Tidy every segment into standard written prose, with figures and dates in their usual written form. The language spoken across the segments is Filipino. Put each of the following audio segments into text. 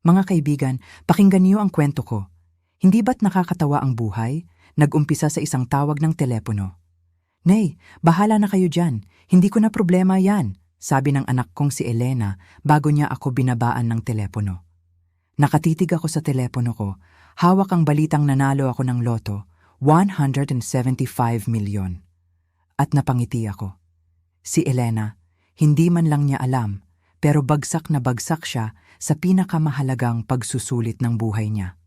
Mga kaibigan, pakinggan niyo ang kwento ko. Hindi ba't nakakatawa ang buhay? Nag-umpisa sa isang tawag ng telepono. "Nay, bahala na kayo dyan. Hindi ko na problema yan," sabi ng anak kong si Elena bago niya ako binabaan ng telepono. Nakatitig ako sa telepono ko. Hawak ang balitang nanalo ako ng loto, 175 milyon. At napangiti ako. Si Elena, hindi man lang niya alam, pero bagsak na bagsak siya sa pinakamahalagang pagsusulit ng buhay niya.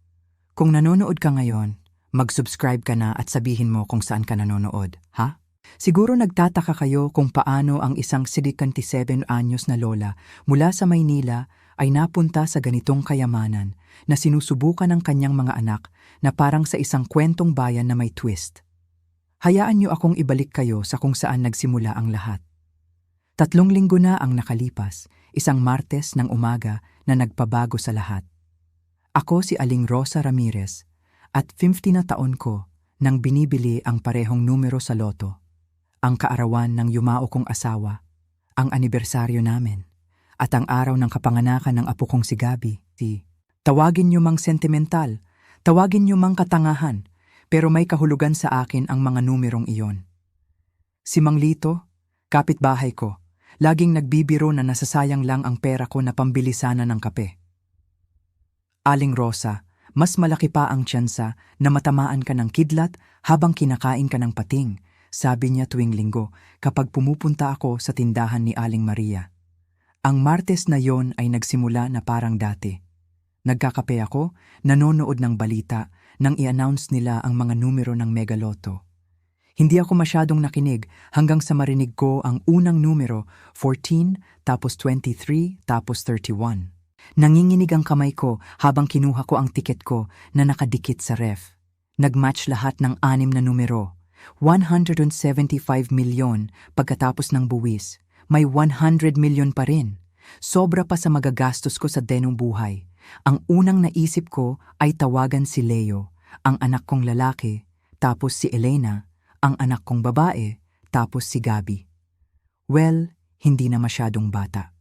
Kung nanonood ka ngayon, mag-subscribe ka na at sabihin mo kung saan ka nanonood, ha? Siguro nagtataka kayo kung paano ang isang 77 anyos na lola mula sa Maynila ay napunta sa ganitong kayamanan na sinusubukan ng kanyang mga anak na parang sa isang kwentong bayan na may twist. Hayaan niyo akong ibalik kayo sa kung saan nagsimula ang lahat. 3 linggo na ang nakalipas, isang Martes ng umaga na nagpabago sa lahat. Ako si Aling Rosa Ramirez at 50 na taon ko nang binibili ang parehong numero sa loto. Ang kaarawan ng yumao kong asawa, ang anibersaryo namin, at ang araw ng kapanganakan ng apo kong si Gabi. Tawagin niyo mang sentimental, tawagin niyo mang katangahan, pero may kahulugan sa akin ang mga numerong iyon. Si Mang Lito, kapitbahay ko, laging nagbibiro na nasasayang lang ang pera ko na pambili sana ng kape. Aling Rosa, mas malaki pa ang tsansa na matamaan ka ng kidlat habang kinakain ka ng pating, sabi niya tuwing linggo kapag pumupunta ako sa tindahan ni Aling Maria. Ang Martes na yon ay nagsimula na parang dati. Nagkakape ako, nanonood ng balita nang i-announce nila ang mga numero ng Megaloto. Hindi ako masyadong nakinig hanggang sa marinig ko ang unang numero, 14, tapos 23, tapos 31. Nanginginig ang kamay ko habang kinuha ko ang tiket ko na nakadikit sa ref. Nagmatch lahat ng 6 na numero. 175 milyon pagkatapos ng buwis. May 100 milyon pa rin. Sobra pa sa magagastos ko sa denong buhay. Ang unang naisip ko ay tawagan si Leo, ang anak kong lalaki, tapos si Elena, ang anak kong babae, tapos si Gabi. Well, hindi na masyadong bata.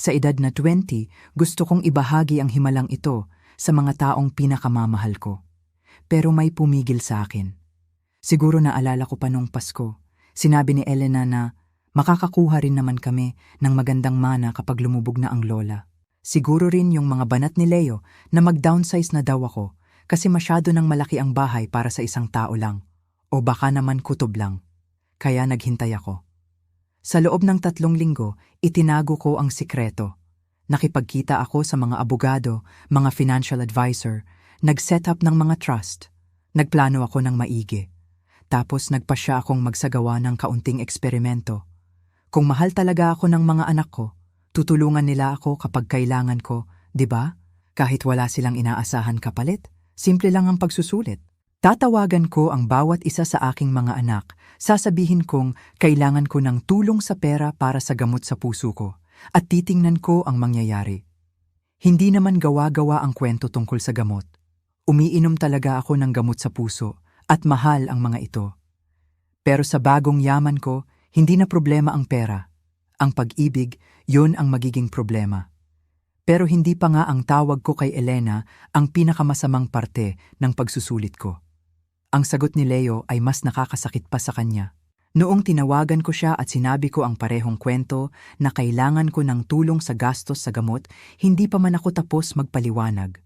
Sa edad na 20, gusto kong ibahagi ang himalang ito sa mga taong pinakamamahal ko. Pero may pumigil sa akin. Siguro naalala ko pa nung Pasko, sinabi ni Elena na makakakuha rin naman kami ng magandang mana kapag lumubog na ang lola. Siguro rin yung mga banat ni Leo na mag-downsize na daw ako kasi masyado nang malaki ang bahay para sa isang tao lang. O baka naman kutob lang. Kaya naghintay ako. Sa loob ng 3 linggo, itinago ko ang sikreto. Nakipagkita ako sa mga abogado, mga financial advisor, nag-set up ng mga trust. Nagplano ako ng maigi. Tapos nagpasya akong magsagawa ng kaunting eksperimento. Kung mahal talaga ako ng mga anak ko, tutulungan nila ako kapag kailangan ko, di ba? Kahit wala silang inaasahan kapalit, simple lang ang pagsusulit. Tatawagan ko ang bawat isa sa aking mga anak, sasabihin kong kailangan ko ng tulong sa pera para sa gamot sa puso ko, at titingnan ko ang mangyayari. Hindi naman gawa-gawa ang kwento tungkol sa gamot. Umiinom talaga ako ng gamot sa puso, at mahal ang mga ito. Pero sa bagong yaman ko, hindi na problema ang pera. Ang pag-ibig, yun ang magiging problema. Pero hindi pa nga ang tawag ko kay Elena ang pinakamasamang parte ng pagsusulit ko. Ang sagot ni Leo ay mas nakakasakit pa sa kanya. Noong tinawagan ko siya at sinabi ko ang parehong kwento na kailangan ko ng tulong sa gastos sa gamot, hindi pa man ako tapos magpaliwanag.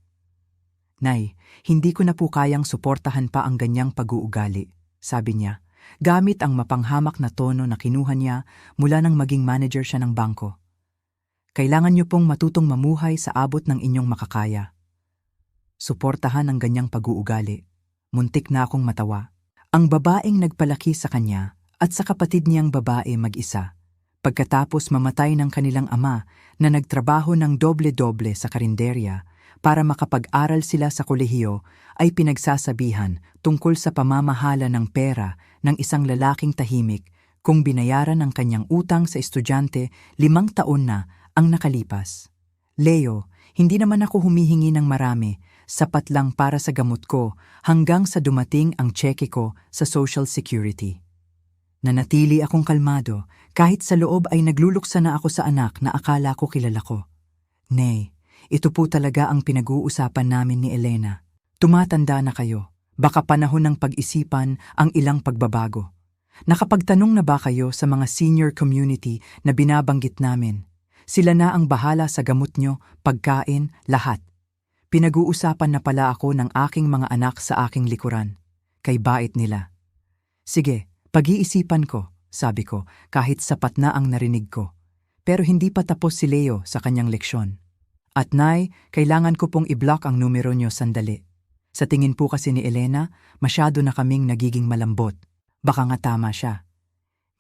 "Nay, hindi ko na po kayang suportahan pa ang ganyang pag-uugali," sabi niya, gamit ang mapanghamak na tono na kinuha niya mula nang maging manager siya ng bangko. "Kailangan niyo pong matutong mamuhay sa abot ng inyong makakaya." Suportahan ang ganyang pag-uugali. Muntik na akong matawa. Ang babaeng nagpalaki sa kanya at sa kapatid niyang babae mag-isa, pagkatapos mamatay ng kanilang ama na nagtrabaho ng doble-doble sa karinderya para makapag-aral sila sa kolehiyo, ay pinagsasabihan tungkol sa pamamahala ng pera ng isang lalaking tahimik kung binayaran ang kanyang utang sa estudyante 5 taon na ang nakalipas. "Leo, hindi naman ako humihingi ng marami, sapat lang para sa gamot ko hanggang sa dumating ang cheque ko sa Social Security." Nanatili akong kalmado kahit sa loob ay nagluluksa na ako sa anak na akala ko kilala ko. "Nay, ito po talaga ang pinag-uusapan namin ni Elena. Tumatanda na kayo. Baka panahon ng pag-isipan ang ilang pagbabago. Nakapagtanong na ba kayo sa mga senior community na binabanggit namin? Sila na ang bahala sa gamot nyo, pagkain, lahat. Pinag-uusapan na pala ako ng aking mga anak sa aking likuran. Kay bait nila. Sige, pag-iisipan ko, sabi ko, kahit sapat na ang narinig ko. Pero hindi pa tapos si Leo sa kanyang leksyon. At Nay, kailangan ko pong i-block ang numero nyo sandali. Sa tingin po kasi ni Elena, masyado na kaming nagiging malambot. Baka nga tama siya.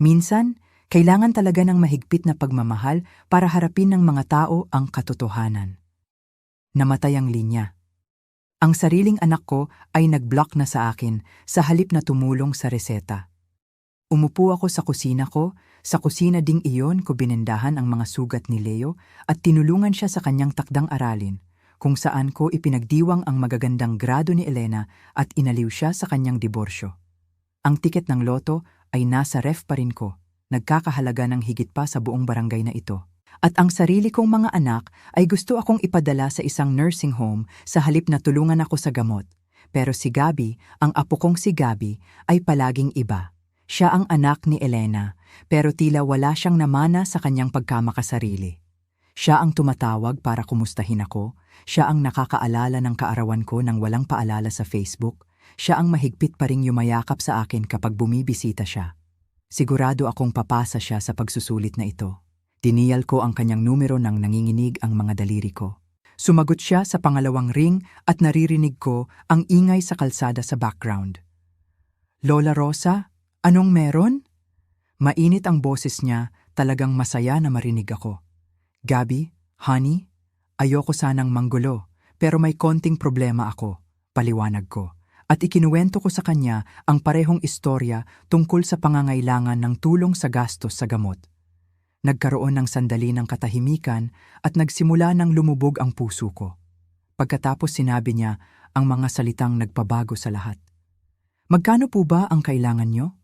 Minsan, kailangan talaga ng mahigpit na pagmamahal para harapin ng mga tao ang katotohanan. Namatay ang linya. Ang sariling anak ko ay nag-block na sa akin sa halip na tumulong sa reseta. Umupo ako sa kusina ko, sa kusina ding iyon ko binendahan ang mga sugat ni Leo at tinulungan siya sa kanyang takdang aralin, kung saan ko ipinagdiwang ang magagandang grado ni Elena at inaliw siya sa kanyang diborsyo. Ang tiket ng loto ay nasa ref pa rin ko, nagkakahalaga ng higit pa sa buong barangay na ito. At ang sarili kong mga anak ay gusto akong ipadala sa isang nursing home sa halip na tulungan ako sa gamot. Pero si Gabi, ang apo kong si Gabi, ay palaging iba. Siya ang anak ni Elena, pero tila wala siyang namana sa kanyang pagkamakasarili. Siya ang tumatawag para kumustahin ako, siya ang nakakaalala ng kaarawan ko nang walang paalala sa Facebook, siya ang mahigpit pa ring yumayakap sa akin kapag bumibisita siya. Sigurado akong papasa siya sa pagsusulit na ito. Diniyal ko ang kanyang numero nang nanginginig ang mga daliri ko. Sumagot siya sa pangalawang ring at naririnig ko ang ingay sa kalsada sa background. Lola Rosa? Anong meron? Mainit ang boses niya, talagang masaya na marinig ako. Gabi, honey, ayoko sanang manggulo, pero may konting problema ako, paliwanag ko. At ikinuwento ko sa kanya ang parehong istorya tungkol sa pangangailangan ng tulong sa gastos sa gamot. Nagkaroon ng sandali ng katahimikan at nagsimula ng lumubog ang puso ko. Pagkatapos sinabi niya ang mga salitang nagpabago sa lahat. Magkano po ba ang kailangan niyo?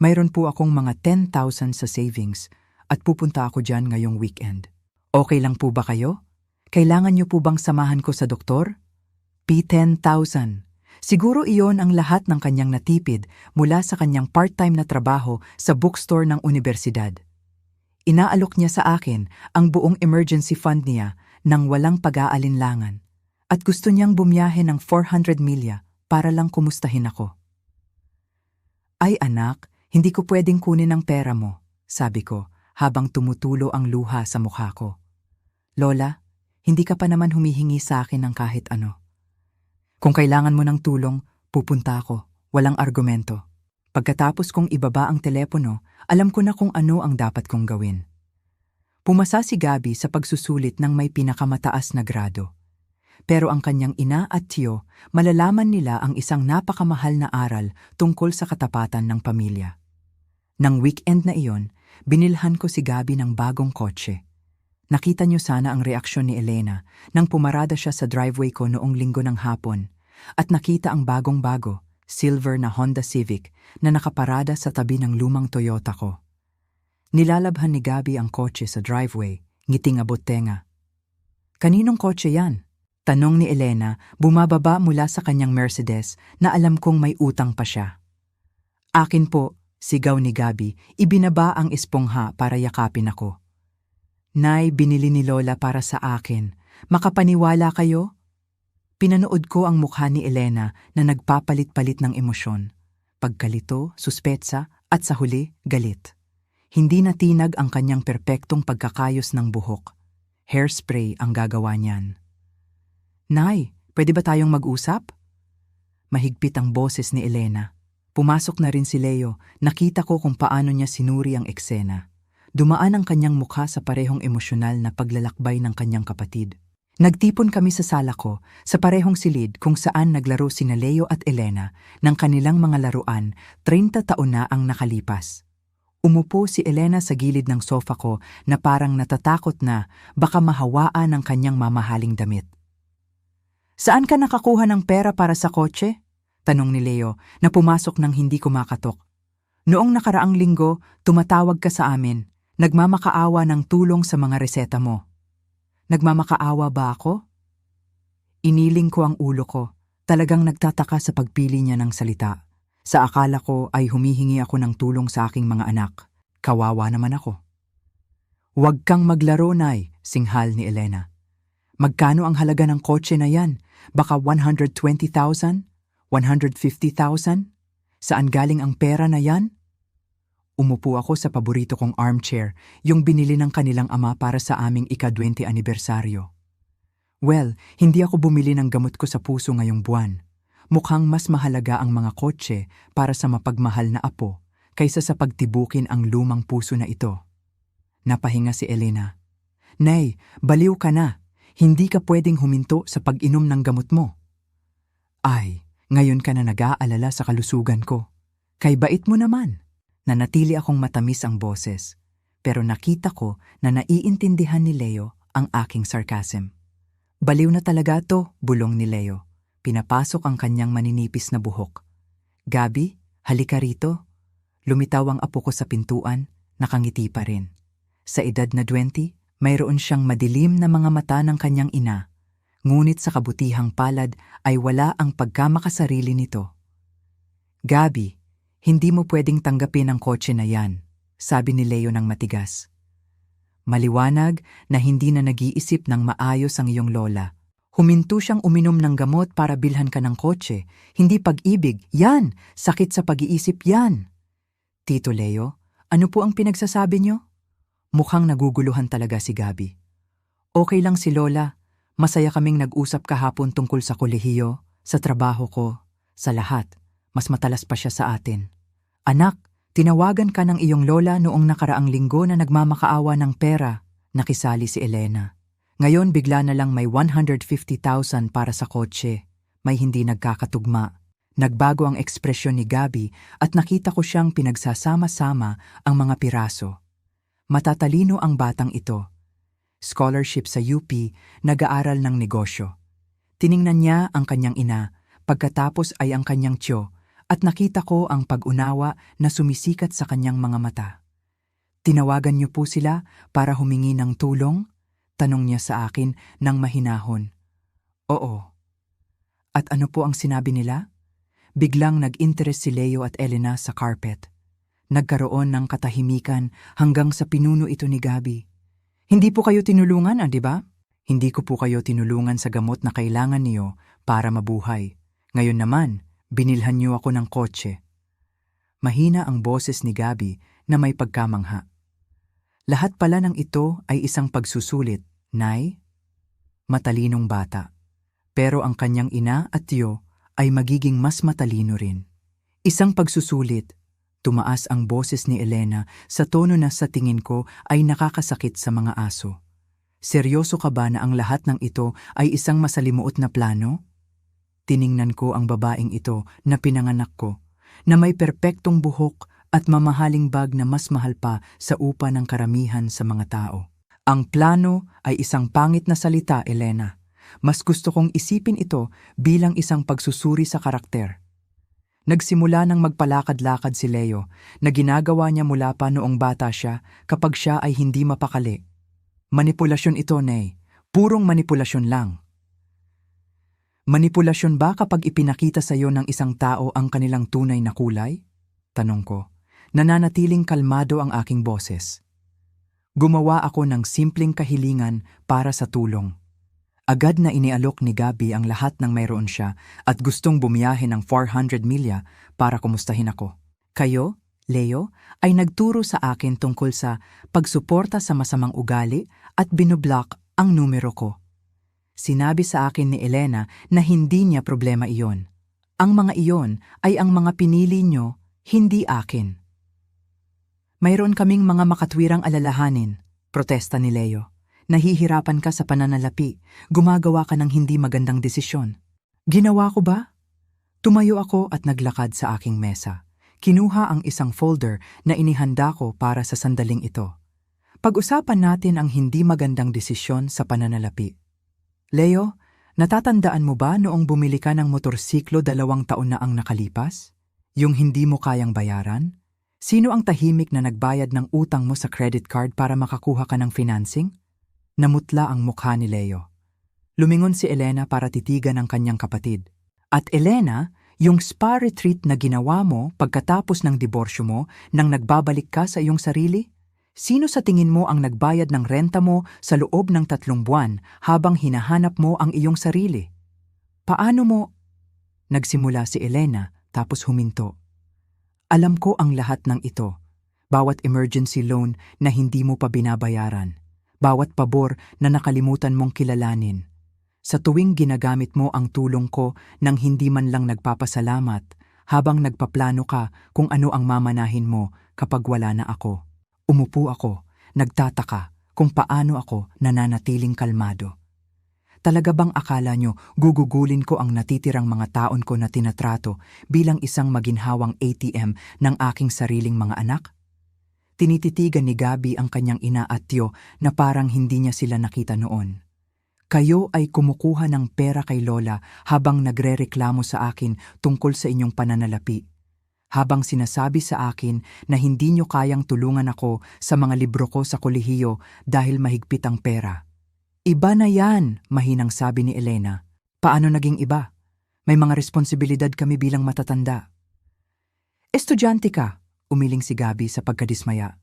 Mayroon po akong mga 10,000 sa savings at pupunta ako dyan ngayong weekend. Okay lang po ba kayo? Kailangan niyo po bang samahan ko sa doktor? P10,000. Siguro iyon ang lahat ng kanyang natipid mula sa kanyang part-time na trabaho sa bookstore ng universidad. Inaalok niya sa akin ang buong emergency fund niya nang walang pag-aalinlangan at gusto niyang bumiyahe ng 400 milya para lang kumustahin ako. Ay anak, hindi ko pwedeng kunin ang pera mo, sabi ko habang tumutulo ang luha sa mukha ko. Lola, hindi ka pa naman humihingi sa akin ng kahit ano. Kung kailangan mo ng tulong, pupunta ako, walang argumento. Pagkatapos kong ibaba ang telepono, alam ko na kung ano ang dapat kong gawin. Pumasa si Gabi sa pagsusulit ng may pinakamataas na grado. Pero ang kanyang ina at tiyo, malalaman nila ang isang napakamahal na aral tungkol sa katapatan ng pamilya. Nang weekend na iyon, binilhan ko si Gabi ng bagong kotse. Nakita niyo sana ang reaksyon ni Elena nang pumarada siya sa driveway ko noong linggo ng hapon at nakita ang bagong-bago, silver na Honda Civic na nakaparada sa tabi ng lumang Toyota ko. Nilalabhan ni Gabi ang kotse sa driveway, ngiting abot tenga. Kaninong kotse yan? Tanong ni Elena, bumababa mula sa kanyang Mercedes na alam kong may utang pa siya. Akin po, sigaw ni Gabi, ibinaba ang espongha para yakapin ako. Nay, binili ni Lola para sa akin. Makapaniwala kayo? Pinanood ko ang mukha ni Elena na nagpapalit-palit ng emosyon. Pagkalito, suspetsa, at sa huli, galit. Hindi natinag ang kanyang perpektong pagkakayos ng buhok. Hairspray ang gagawa niyan. Nay, pwede ba tayong mag-usap? Mahigpit ang boses ni Elena. Pumasok na rin si Leo, nakita ko kung paano niya sinuri ang eksena. Dumaan ang kanyang mukha sa parehong emosyonal na paglalakbay ng kanyang kapatid. Nagtipon kami sa sala ko, sa parehong silid kung saan naglaro sina Leo at Elena ng kanilang mga laruan, 30 taon na ang nakalipas. Umupo si Elena sa gilid ng sofa ko na parang natatakot na baka mahawaan ng kanyang mamahaling damit. Saan ka nakakuha ng pera para sa kotse? Tanong ni Leo na pumasok nang hindi kumakatok. Noong nakaraang linggo, tumatawag ka sa amin, nagmamakaawa ng tulong sa mga reseta mo. Nagmamakaawa ba ako? Iniling ko ang ulo ko. Talagang nagtataka sa pagpili niya ng salita. Sa akala ko ay humihingi ako ng tulong sa aking mga anak. Kawawa naman ako. Huwag kang maglaro, Nay, singhal ni Elena. Magkano ang halaga ng kotse na yan? Baka 120,000? 150,000? Saan galing ang pera na yan? Umupo ako sa paborito kong armchair, yung binili ng kanilang ama para sa aming ika-20 anibersaryo. Well, hindi ako bumili ng gamot ko sa puso ngayong buwan. Mukhang mas mahalaga ang mga kotse para sa mapagmahal na apo kaysa sa pagtibukin ang lumang puso na ito. Napahinga si Elena. Nay, baliw ka na. Hindi ka pwedeng huminto sa pag-inom ng gamot mo. Ay, ngayon ka na nag-aalala sa kalusugan ko. Kay bait mo naman. Nanatili akong matamis ang boses, pero nakita ko na naiintindihan ni Leo ang aking sarcasm. Baliw na talaga to, bulong ni Leo. Pinapasok ang kanyang maninipis na buhok. Gabi, halika rito. Lumitaw ang apo ko sa pintuan, nakangiti pa rin. Sa edad na 20, mayroon siyang madilim na mga mata ng kanyang ina. Ngunit sa kabutihang palad ay wala ang pagkamakasarili nito. Gabi, hindi mo pwedeng tanggapin ang kotse na yan, sabi ni Leo ng matigas. Maliwanag na hindi na nag-iisip ng maayos ang iyong lola. Huminto siyang uminom ng gamot para bilhan ka ng kotse. Hindi pag-ibig, yan! Sakit sa pag-iisip yan! Tito Leo, ano po ang pinagsasabi niyo? Mukhang naguguluhan talaga si Gabi. Okay lang si Lola. Masaya kaming nag-usap kahapon tungkol sa kolehiyo, sa trabaho ko, sa lahat. Mas matalas pa siya sa atin. Anak, tinawagan ka ng iyong lola noong nakaraang linggo na nagmamakaawa ng pera, nakisali si Elena. Ngayon bigla na lang may 150,000 para sa kotse. May hindi nagkakatugma. Nagbago ang ekspresyon ni Gabi at nakita ko siyang pinagsasama-sama ang mga piraso. Matatalino ang batang ito. Scholarship sa UP, nag-aaral ng negosyo. Tiningnan niya ang kanyang ina, pagkatapos ay ang kanyang tiyo, at nakita ko ang pag-unawa na sumisikat sa kanyang mga mata. Tinawagan niyo po sila para humingi ng tulong? Tanong niya sa akin ng mahinahon. Oo. At ano po ang sinabi nila? Biglang nag-interest si Leo at Elena sa carpet. Nagkaroon ng katahimikan hanggang sa pinuno ito ni Gabi. Hindi po kayo tinulungan, di ba? Hindi ko po kayo tinulungan sa gamot na kailangan niyo para mabuhay. Ngayon naman, binilhan niyo ako ng kotse. Mahina ang boses ni Gabi na may pagkamangha. Lahat pala ng ito ay isang pagsusulit, Nay. Matalinong bata. Pero ang kanyang ina at tiyo ay magiging mas matalino rin. Isang pagsusulit. Tumaas ang boses ni Elena sa tono na sa tingin ko ay nakakasakit sa mga aso. Seryoso ka ba na ang lahat ng ito ay isang masalimuot na plano? Tiningnan ko ang babaeng ito na pinanganak ko, na may perpektong buhok at mamahaling bag na mas mahal pa sa upa ng karamihan sa mga tao. Ang plano ay isang pangit na salita, Elena. Mas gusto kong isipin ito bilang isang pagsusuri sa karakter. Nagsimula nang magpalakad-lakad si Leo na ginagawa niya mula pa noong bata siya kapag siya ay hindi mapakali. Manipulasyon ito, Nay. Purong manipulasyon lang. Manipulasyon ba kapag ipinakita sa iyo ng isang tao ang kanilang tunay na kulay? Tanong ko. Nananatiling kalmado ang aking boses. Gumawa ako ng simpleng kahilingan para sa tulong. Agad na inialok ni Gabi ang lahat ng mayroon siya at gustong bumiyahe ng 400 milya para kumustahin ako. Kayo, Leo, ay nagturo sa akin tungkol sa pagsuporta sa masamang ugali at binublock ang numero ko. Sinabi sa akin ni Elena na hindi niya problema iyon. Ang mga iyon ay ang mga pinili niyo, hindi akin. Mayroon kaming mga makatwirang alalahanin, protesta ni Leo. Nahihirapan ka sa pananalapi, gumagawa ka ng hindi magandang desisyon. Ginawa ko ba? Tumayo ako at naglakad sa aking mesa. Kinuha ang isang folder na inihanda ko para sa sandaling ito. Pag-usapan natin ang hindi magandang desisyon sa pananalapi. Leo, natatandaan mo ba noong bumili ka ng motorsiklo 2 taon na ang nakalipas? Yung hindi mo kayang bayaran? Sino ang tahimik na nagbayad ng utang mo sa credit card para makakuha ka ng financing? Namutla ang mukha ni Leo. Lumingon si Elena para titigan ang kanyang kapatid. At Elena, yung spa retreat na ginawa mo pagkatapos ng diborsyo mo nang nagbabalik ka sa iyong sarili? Sino sa tingin mo ang nagbayad ng renta mo sa loob ng 3 buwan habang hinahanap mo ang iyong sarili? Paano mo? Nagsimula si Elena tapos huminto. Alam ko ang lahat ng ito. Bawat emergency loan na hindi mo pa binabayaran. Bawat pabor na nakalimutan mong kilalanin. Sa tuwing ginagamit mo ang tulong ko nang hindi man lang nagpapasalamat, habang nagpaplano ka kung ano ang mamanahin mo kapag wala na ako. Umupo ako, nagtataka kung paano ako nananatiling kalmado. Talaga bang akala nyo gugugulin ko ang natitirang mga taon ko na tinatrato bilang isang maginhawang ATM ng aking sariling mga anak? Tinititigan ni Gabi ang kanyang ina at tiyo na parang hindi niya sila nakita noon. Kayo ay kumukuha ng pera kay Lola habang nagrereklamo sa akin tungkol sa inyong pananalapi. Habang sinasabi sa akin na hindi nyo kayang tulungan ako sa mga libro ko sa kolehiyo dahil mahigpit ang pera. Iba na yan, mahinang sabi ni Elena. Paano naging iba? May mga responsibilidad kami bilang matatanda. Estudyante ka, umiling si Gabi sa pagkadismaya.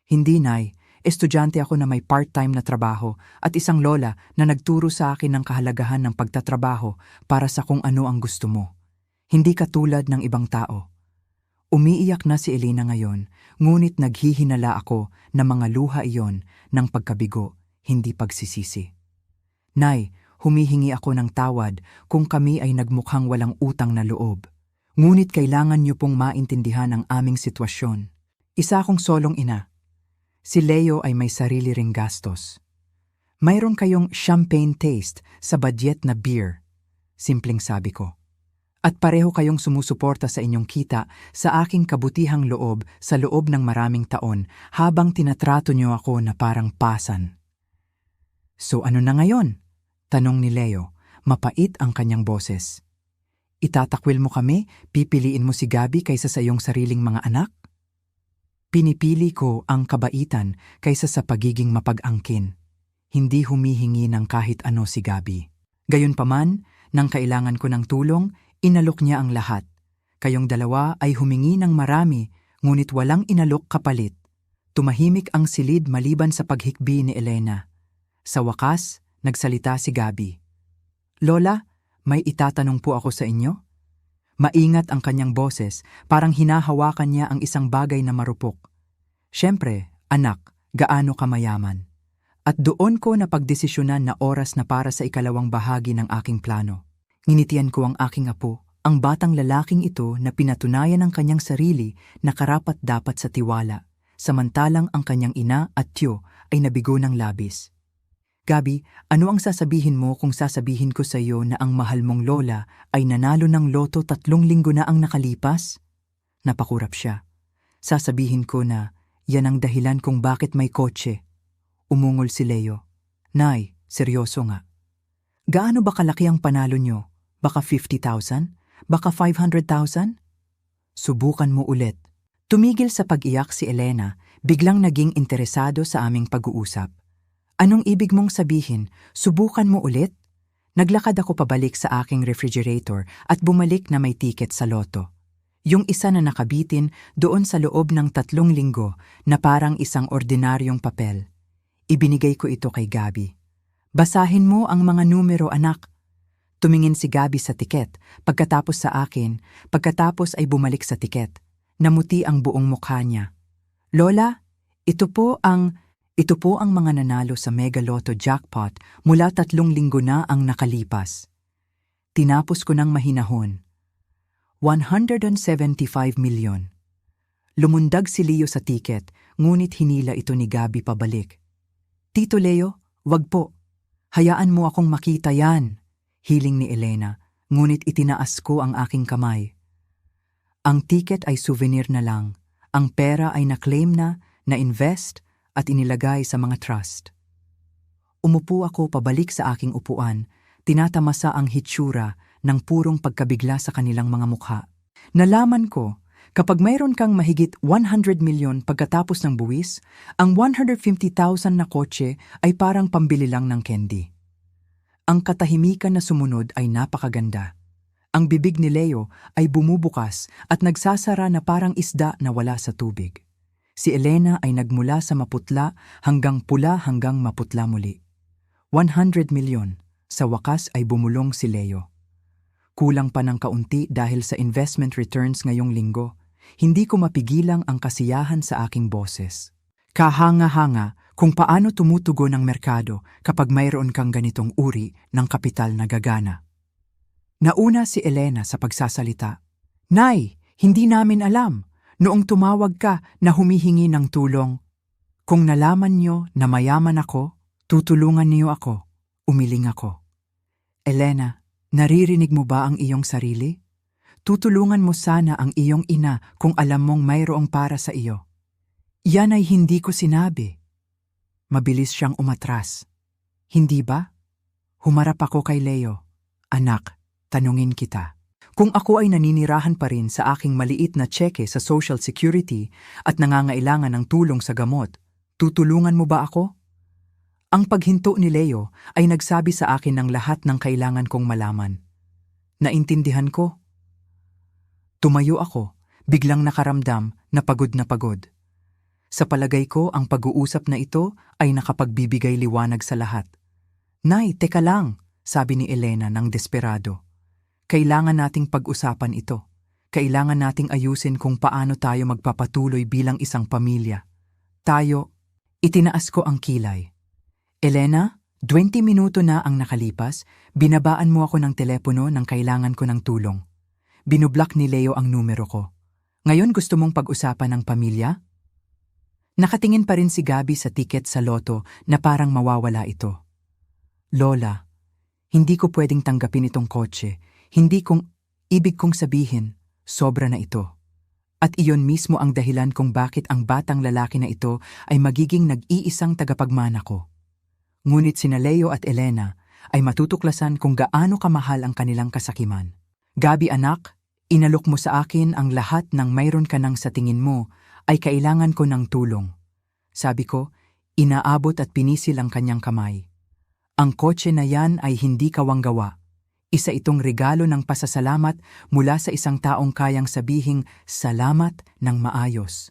Hindi, Nay. Estudyante ako na may part-time na trabaho at isang lola na nagturo sa akin ng kahalagahan ng pagtatrabaho para sa kung ano ang gusto mo. Hindi katulad ng ibang tao. Umiiyak na si Elena ngayon, ngunit naghihinala ako na mga luha iyon ng pagkabigo, hindi pagsisisi. Nay, humihingi ako ng tawad kung kami ay nagmukhang walang utang na loob. Ngunit kailangan niyo pong maintindihan ang aming sitwasyon. Isa akong solong ina. Si Leo ay may sarili ring gastos. Mayroon kayong champagne taste sa budget na beer, simpleng sabi ko. At pareho kayong sumusuporta sa inyong kita sa aking kabutihang loob sa loob ng maraming taon habang tinatrato niyo ako na parang pasan. So ano na ngayon? Tanong ni Leo, mapait ang kanyang boses. Itatakwil mo kami, pipiliin mo si Gabi kaysa sa iyong sariling mga anak? Pinipili ko ang kabaitan kaysa sa pagiging mapag-angkin. Hindi humihingi ng kahit ano si Gabi. Gayunpaman, nang kailangan ko ng tulong, inalok niya ang lahat. Kayong dalawa ay humingi ng marami, ngunit walang inalok kapalit. Tumahimik ang silid maliban sa paghikbi ni Elena. Sa wakas, nagsalita si Gabi. Lola, may itatanong po ako sa inyo? Maingat ang kanyang boses, parang hinahawakan niya ang isang bagay na marupok. Siyempre, anak, gaano ka mayaman? At doon ko napagdesisyonan na oras na para sa ikalawang bahagi ng aking plano. Nginitian ko ang aking apo, ang batang lalaking ito na pinatunayan ng kanyang sarili na karapat-dapat sa tiwala, samantalang ang kanyang ina at tiyo ay nabigo ng labis. Gabi, ano ang sasabihin mo kung sasabihin ko sa iyo na ang mahal mong lola ay nanalo ng loto 3 linggo na ang nakalipas? Napakurap siya. Sasabihin ko na yan ang dahilan kung bakit may kotse. Umungol si Leo. Nay, seryoso nga. Gaano ba kalaki ang panalo nyo? Baka 50,000? Baka 500,000? Subukan mo ulit. Tumigil sa pag-iyak si Elena, biglang naging interesado sa aming pag-uusap. Anong ibig mong sabihin? Subukan mo ulit? Naglakad ako pabalik sa aking refrigerator at bumalik na may tiket sa loto. Yung isa na nakabitin doon sa loob ng 3 linggo na parang isang ordinaryong papel. Ibinigay ko ito kay Gabi. Basahin mo ang mga numero, anak. Tumingin si Gabi sa tiket, pagkatapos sa akin, pagkatapos ay bumalik sa tiket. Namuti ang buong mukha niya. Lola, ito po ang mga nanalo sa Mega Lotto jackpot mula 3 linggo na ang nakalipas. Tinapos ko ng mahinahon. 175 milyon. Lumundag si Leo sa tiket, ngunit hinila ito ni Gabi pabalik. Tito Leo, wag po. Hayaan mo akong makita yan. Hiling ni Elena, ngunit itinaas ko ang aking kamay. Ang tiket ay souvenir na lang. Ang pera ay na-claim na-invest, at inilagay sa mga trust. Umupo ako pabalik sa aking upuan, tinatamasa ang hitsura ng purong pagkabigla sa kanilang mga mukha. Nalaman ko Kapag mayroon kang mahigit 100 milyon pagkatapos ng buwis, ang 150,000 na kotse ay parang pambili lang ng candy. Ang katahimikan na sumunod ay napakaganda. Ang bibig ni Leo ay bumubukas at nagsasara na parang isda na wala sa tubig. Si Elena ay nagmula sa maputla hanggang pula hanggang maputla muli. 100 milyon, sa wakas ay bumulong si Leo. Kulang pa ng kaunti dahil sa investment returns ngayong linggo. Hindi ko mapigilang ang kasiyahan sa aking boses. Kahanga-hanga kung paano tumutugon ang merkado kapag mayroon kang ganitong uri ng kapital na gagana. Nauna si Elena sa pagsasalita. Nay, hindi namin alam. Noong tumawag ka na humihingi ng tulong. Kung nalaman niyo na mayaman ako, tutulungan niyo ako. Umiling ako. Elena, naririnig mo ba ang iyong sarili? Tutulungan mo sana ang iyong ina kung alam mong mayroong para sa iyo. Yan ay hindi ko sinabi. Mabilis siyang umatras. Hindi ba? Humarap ako kay Leo. Anak, tanungin kita. Kung ako ay naninirahan pa rin sa aking maliit na tseke sa Social Security at nangangailangan ng tulong sa gamot, tutulungan mo ba ako? Ang paghinto ni Leo ay nagsabi sa akin ng lahat ng kailangan kong malaman. Naintindihan ko. Tumayo ako, biglang nakaramdam na pagod na pagod. Sa palagay ko, ang pag-uusap na ito ay nakapagbibigay liwanag sa lahat. Nay, teka lang, sabi ni Elena ng desperado. Kailangan nating pag-usapan ito. Kailangan nating ayusin kung paano tayo magpapatuloy bilang isang pamilya. Itinaas ko ang kilay. Elena, 20 minuto na ang nakalipas, binabaan mo ako ng telepono nang kailangan ko ng tulong. Binublock ni Leo ang numero ko. Ngayon gusto mong pag-usapan ng pamilya? Nakatingin pa rin si Gabi sa tiket sa loto na parang mawawala ito. Lola, hindi ko pwedeng tanggapin itong kotse. Ibig kong sabihin, sobra na ito. At iyon mismo ang dahilan kung bakit ang batang lalaki na ito ay magiging nag-iisang tagapagmana ko. Ngunit sina Leo at Elena ay matutuklasan kung gaano kamahal ang kanilang kasakiman. Gabi anak, inalok mo sa akin ang lahat ng mayroon ka nang sa tingin mo ay kailangan ko ng tulong. Sabi ko, inaabot at pinisil ang kanyang kamay. Ang kotse na yan ay hindi kawanggawa. Isa itong regalo ng pasasalamat mula sa isang taong kayang sabihing salamat ng maayos.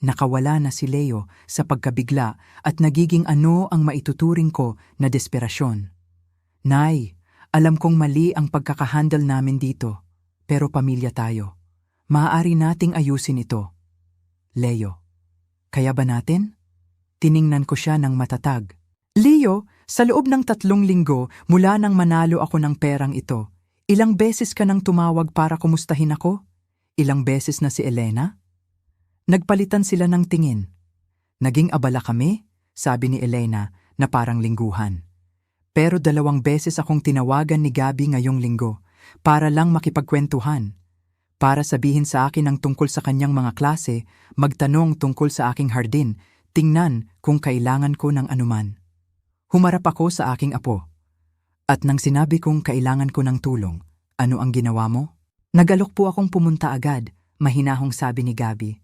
Nakawala na si Leo sa pagkabigla at nagiging ano ang maituturing ko na desperasyon. Nay, alam kong mali ang pagkakahandle namin dito, pero pamilya tayo. Maaari nating ayusin ito. Leo, kaya ba natin? Tiningnan ko siya ng matatag. Leo, sa loob ng 3 linggo mula nang manalo ako ng perang ito, ilang beses ka nang tumawag para kumustahin ako? Ilang beses na si Elena? Nagpalitan sila ng tingin. Naging abala kami, sabi ni Elena na parang lingguhan. Pero 2 beses akong tinawagan ni Gabi ngayong linggo para lang makipagkwentuhan. Para sabihin sa akin ang tungkol sa kanyang mga klase, magtanong tungkol sa aking hardin, tingnan kung kailangan ko ng anuman. Humarap ako sa aking apo. At nang sinabi kong kailangan ko ng tulong, ano ang ginawa mo? Nagalok po akong pumunta agad, mahinahong sabi ni Gabi.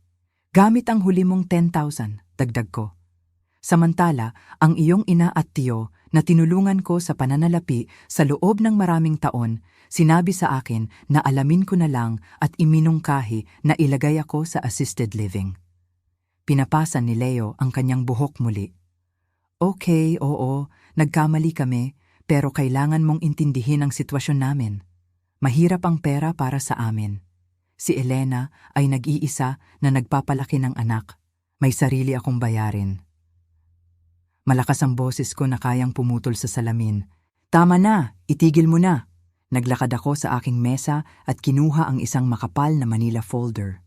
Gamit ang huli mong 10,000, dagdag ko. Samantala, ang iyong ina at tiyo na tinulungan ko sa pananalapi sa loob ng maraming taon, sinabi sa akin na alamin ko na lang at iminungkahi na ilagay ako sa assisted living. Pinapasan ni Leo ang kanyang buhok muli. Okay, oo, nagkamali kami, pero kailangan mong intindihin ang sitwasyon namin. Mahirap ang pera para sa amin. Si Elena ay nag-iisa na nagpapalaki ng anak. May sarili akong bayarin. Malakas ang boses ko na kayang pumutol sa salamin. Tama na, itigil mo na. Naglakad ako sa aking mesa at kinuha ang isang makapal na Manila folder.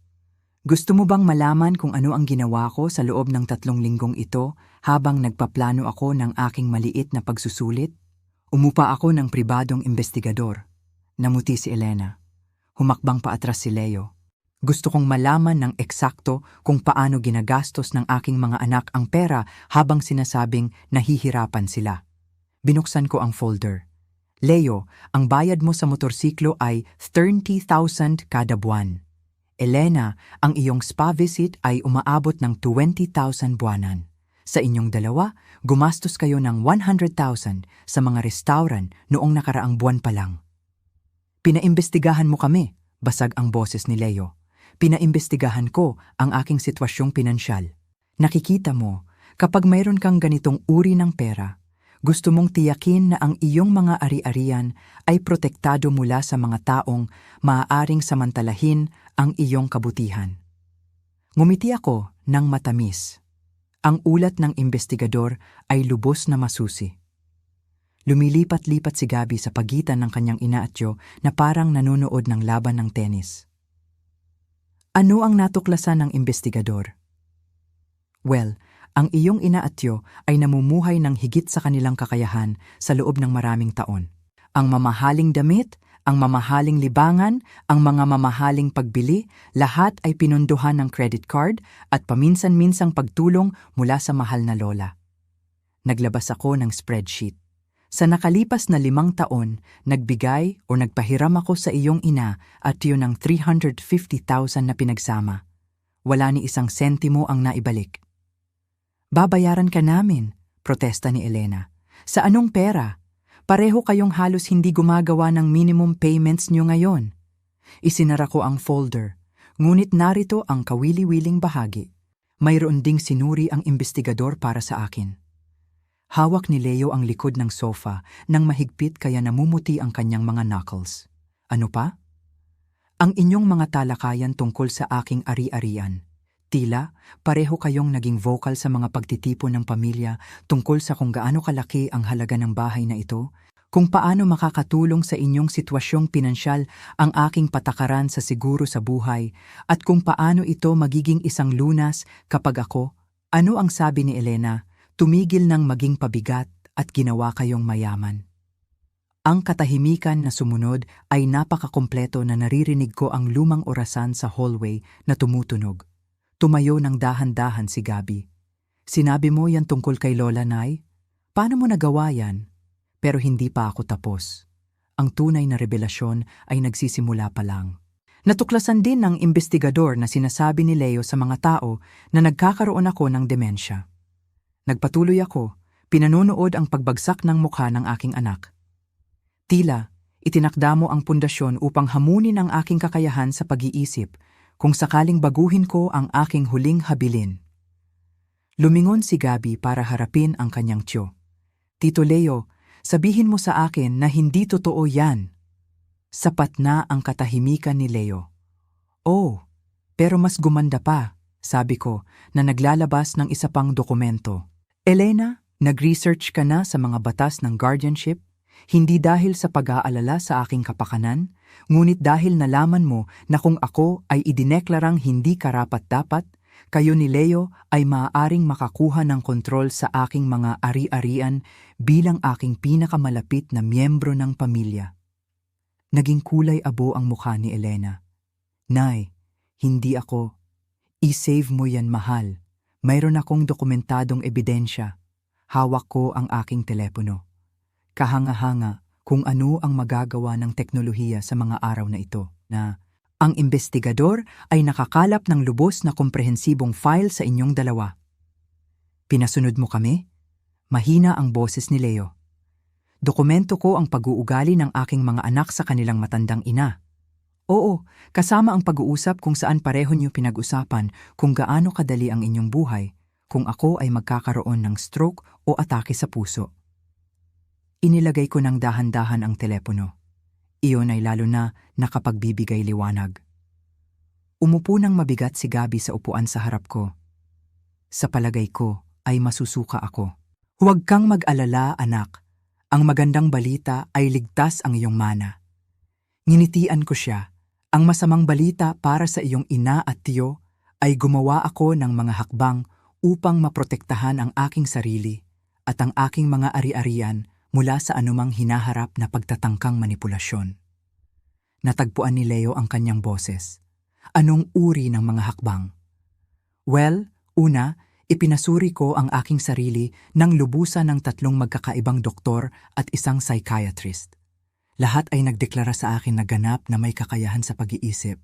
Gusto mo bang malaman kung ano ang ginawa ko sa loob ng 3 linggong ito habang nagpaplano ako ng aking maliit na pagsusulit? Umupa ako ng pribadong investigador. Namuti si Elena. Humakbang paatras si Leo. Gusto kong malaman ng eksakto kung paano ginagastos ng aking mga anak ang pera habang sinasabing nahihirapan sila. Binuksan ko ang folder. Leo, ang bayad mo sa motorsiklo ay 30,000 kada buwan. Elena, ang iyong spa visit ay umaabot ng 20,000 buwanan. Sa inyong dalawa, gumastos kayo ng 100,000 sa mga restaurant noong nakaraang buwan pa lang. Pinaimbestigahan mo kami, basag ang boses ni Leo. Pinaimbestigahan ko ang aking sitwasyong pinansyal. Nakikita mo, kapag mayroon kang ganitong uri ng pera, gusto mong tiyakin na ang iyong mga ari-arian ay protektado mula sa mga taong maaaring samantalahin ang iyong kabutihan. Ngumiti ako ng matamis. Ang ulat ng investigador ay lubos na masusi. Lumilipat-lipat si Gabi sa pagitan ng kanyang ina at Joe na parang nanonood ng laban ng tennis. Ano ang natuklasan ng investigador? Well, ang iyong ina at Joe ay namumuhay ng higit sa kanilang kakayahan sa loob ng maraming taon. Ang mamahaling damit, ang mamahaling libangan, ang mga mamahaling pagbili, lahat ay pinunduhan ng credit card at paminsan-minsang pagtulong mula sa mahal na lola. Naglabas ako ng spreadsheet. Sa nakalipas na 5 taon, nagbigay o nagpahiram ako sa iyong ina at yun ng 350,000 na pinagsama. Wala ni isang sentimo ang naibalik. Babayaran ka namin, protesta ni Elena. Sa anong pera? Pareho kayong halos hindi gumagawa ng minimum payments nyo ngayon. Isinara ko ang folder, ngunit narito ang kawili-wiling bahagi. Mayroon ding sinuri ang investigador para sa akin. Hawak ni Leo ang likod ng sofa nang mahigpit kaya namumuti ang kanyang mga knuckles. Ano pa? Ang inyong mga talakayan tungkol sa aking ari-arian. Tila, pareho kayong naging vocal sa mga pagtitipon ng pamilya tungkol sa kung gaano kalaki ang halaga ng bahay na ito, kung paano makakatulong sa inyong sitwasyong pinansyal ang aking patakaran sa siguro sa buhay, at kung paano ito magiging isang lunas kapag ako, ano ang sabi ni Elena, tumigil ng maging pabigat at ginawa kayong mayaman. Ang katahimikan na sumunod ay napakakompleto na naririnig ko ang lumang orasan sa hallway na tumutunog. Tumayo ng dahan-dahan si Gabi. Sinabi mo yan tungkol kay Lola, Nay? Paano mo nagawa yan? Pero hindi pa ako tapos. Ang tunay na revelasyon ay nagsisimula pa lang. Natuklasan din ng investigador na sinasabi ni Leo sa mga tao na nagkakaroon ako ng demensya. Nagpatuloy ako, pinanonood ang pagbagsak ng mukha ng aking anak. Tila, itinakda mo ang pundasyon upang hamunin ang aking kakayahan sa pag-iisip kung sakaling baguhin ko ang aking huling habilin. Lumingon si Gabi para harapin ang kanyang tiyo. Tito Leo, sabihin mo sa akin na hindi totoo yan. Sapat na ang katahimikan ni Leo. Oh, pero mas gumanda pa, sabi ko na naglalabas ng isa pang dokumento. Elena, nag-research ka na sa mga batas ng guardianship? Hindi dahil sa pag-aalala sa aking kapakanan, ngunit dahil nalaman mo na kung ako ay idineklarang hindi karapat-dapat, kayo ni Leo ay maaaring makakuha ng kontrol sa aking mga ari-arian bilang aking pinakamalapit na miyembro ng pamilya. Naging kulay abo ang mukha ni Elena. Nay, hindi ako. I-save mo yan, mahal. Mayroon akong dokumentadong ebidensya. Hawak ko ang aking telepono. Kahanga-hanga kung ano ang magagawa ng teknolohiya sa mga araw na ito, na ang investigador ay nakakalap ng lubos na komprehensibong file sa inyong dalawa. Pinasunod mo kami? Mahina ang boses ni Leo. Dokumento ko ang pag-uugali ng aking mga anak sa kanilang matandang ina. Oo, kasama ang pag-uusap kung saan pareho niyo pinag-usapan kung gaano kadali ang inyong buhay kung ako ay magkakaroon ng stroke o atake sa puso. Inilagay ko ng dahan-dahan ang telepono. Iyon ay lalo na nakapagbibigay liwanag. Umupo ng mabigat si Gabi sa upuan sa harap ko. Sa palagay ko ay masusuka ako. Huwag kang mag-alala, anak. Ang magandang balita ay ligtas ang iyong mana. Nginitian ko siya. Ang masamang balita para sa iyong ina at tiyo ay gumawa ako ng mga hakbang upang maprotektahan ang aking sarili at ang aking mga ari-arian mula sa anumang hinaharap na pagtatangkang manipulasyon. Natagpuan ni Leo ang kanyang boses. Anong uri ng mga hakbang? Well, una, ipinasuri ko ang aking sarili ng lubusan ng 3 magkakaibang doktor at isang psychiatrist. Lahat ay nagdeklara sa akin na ganap na may kakayahan sa pag-iisip.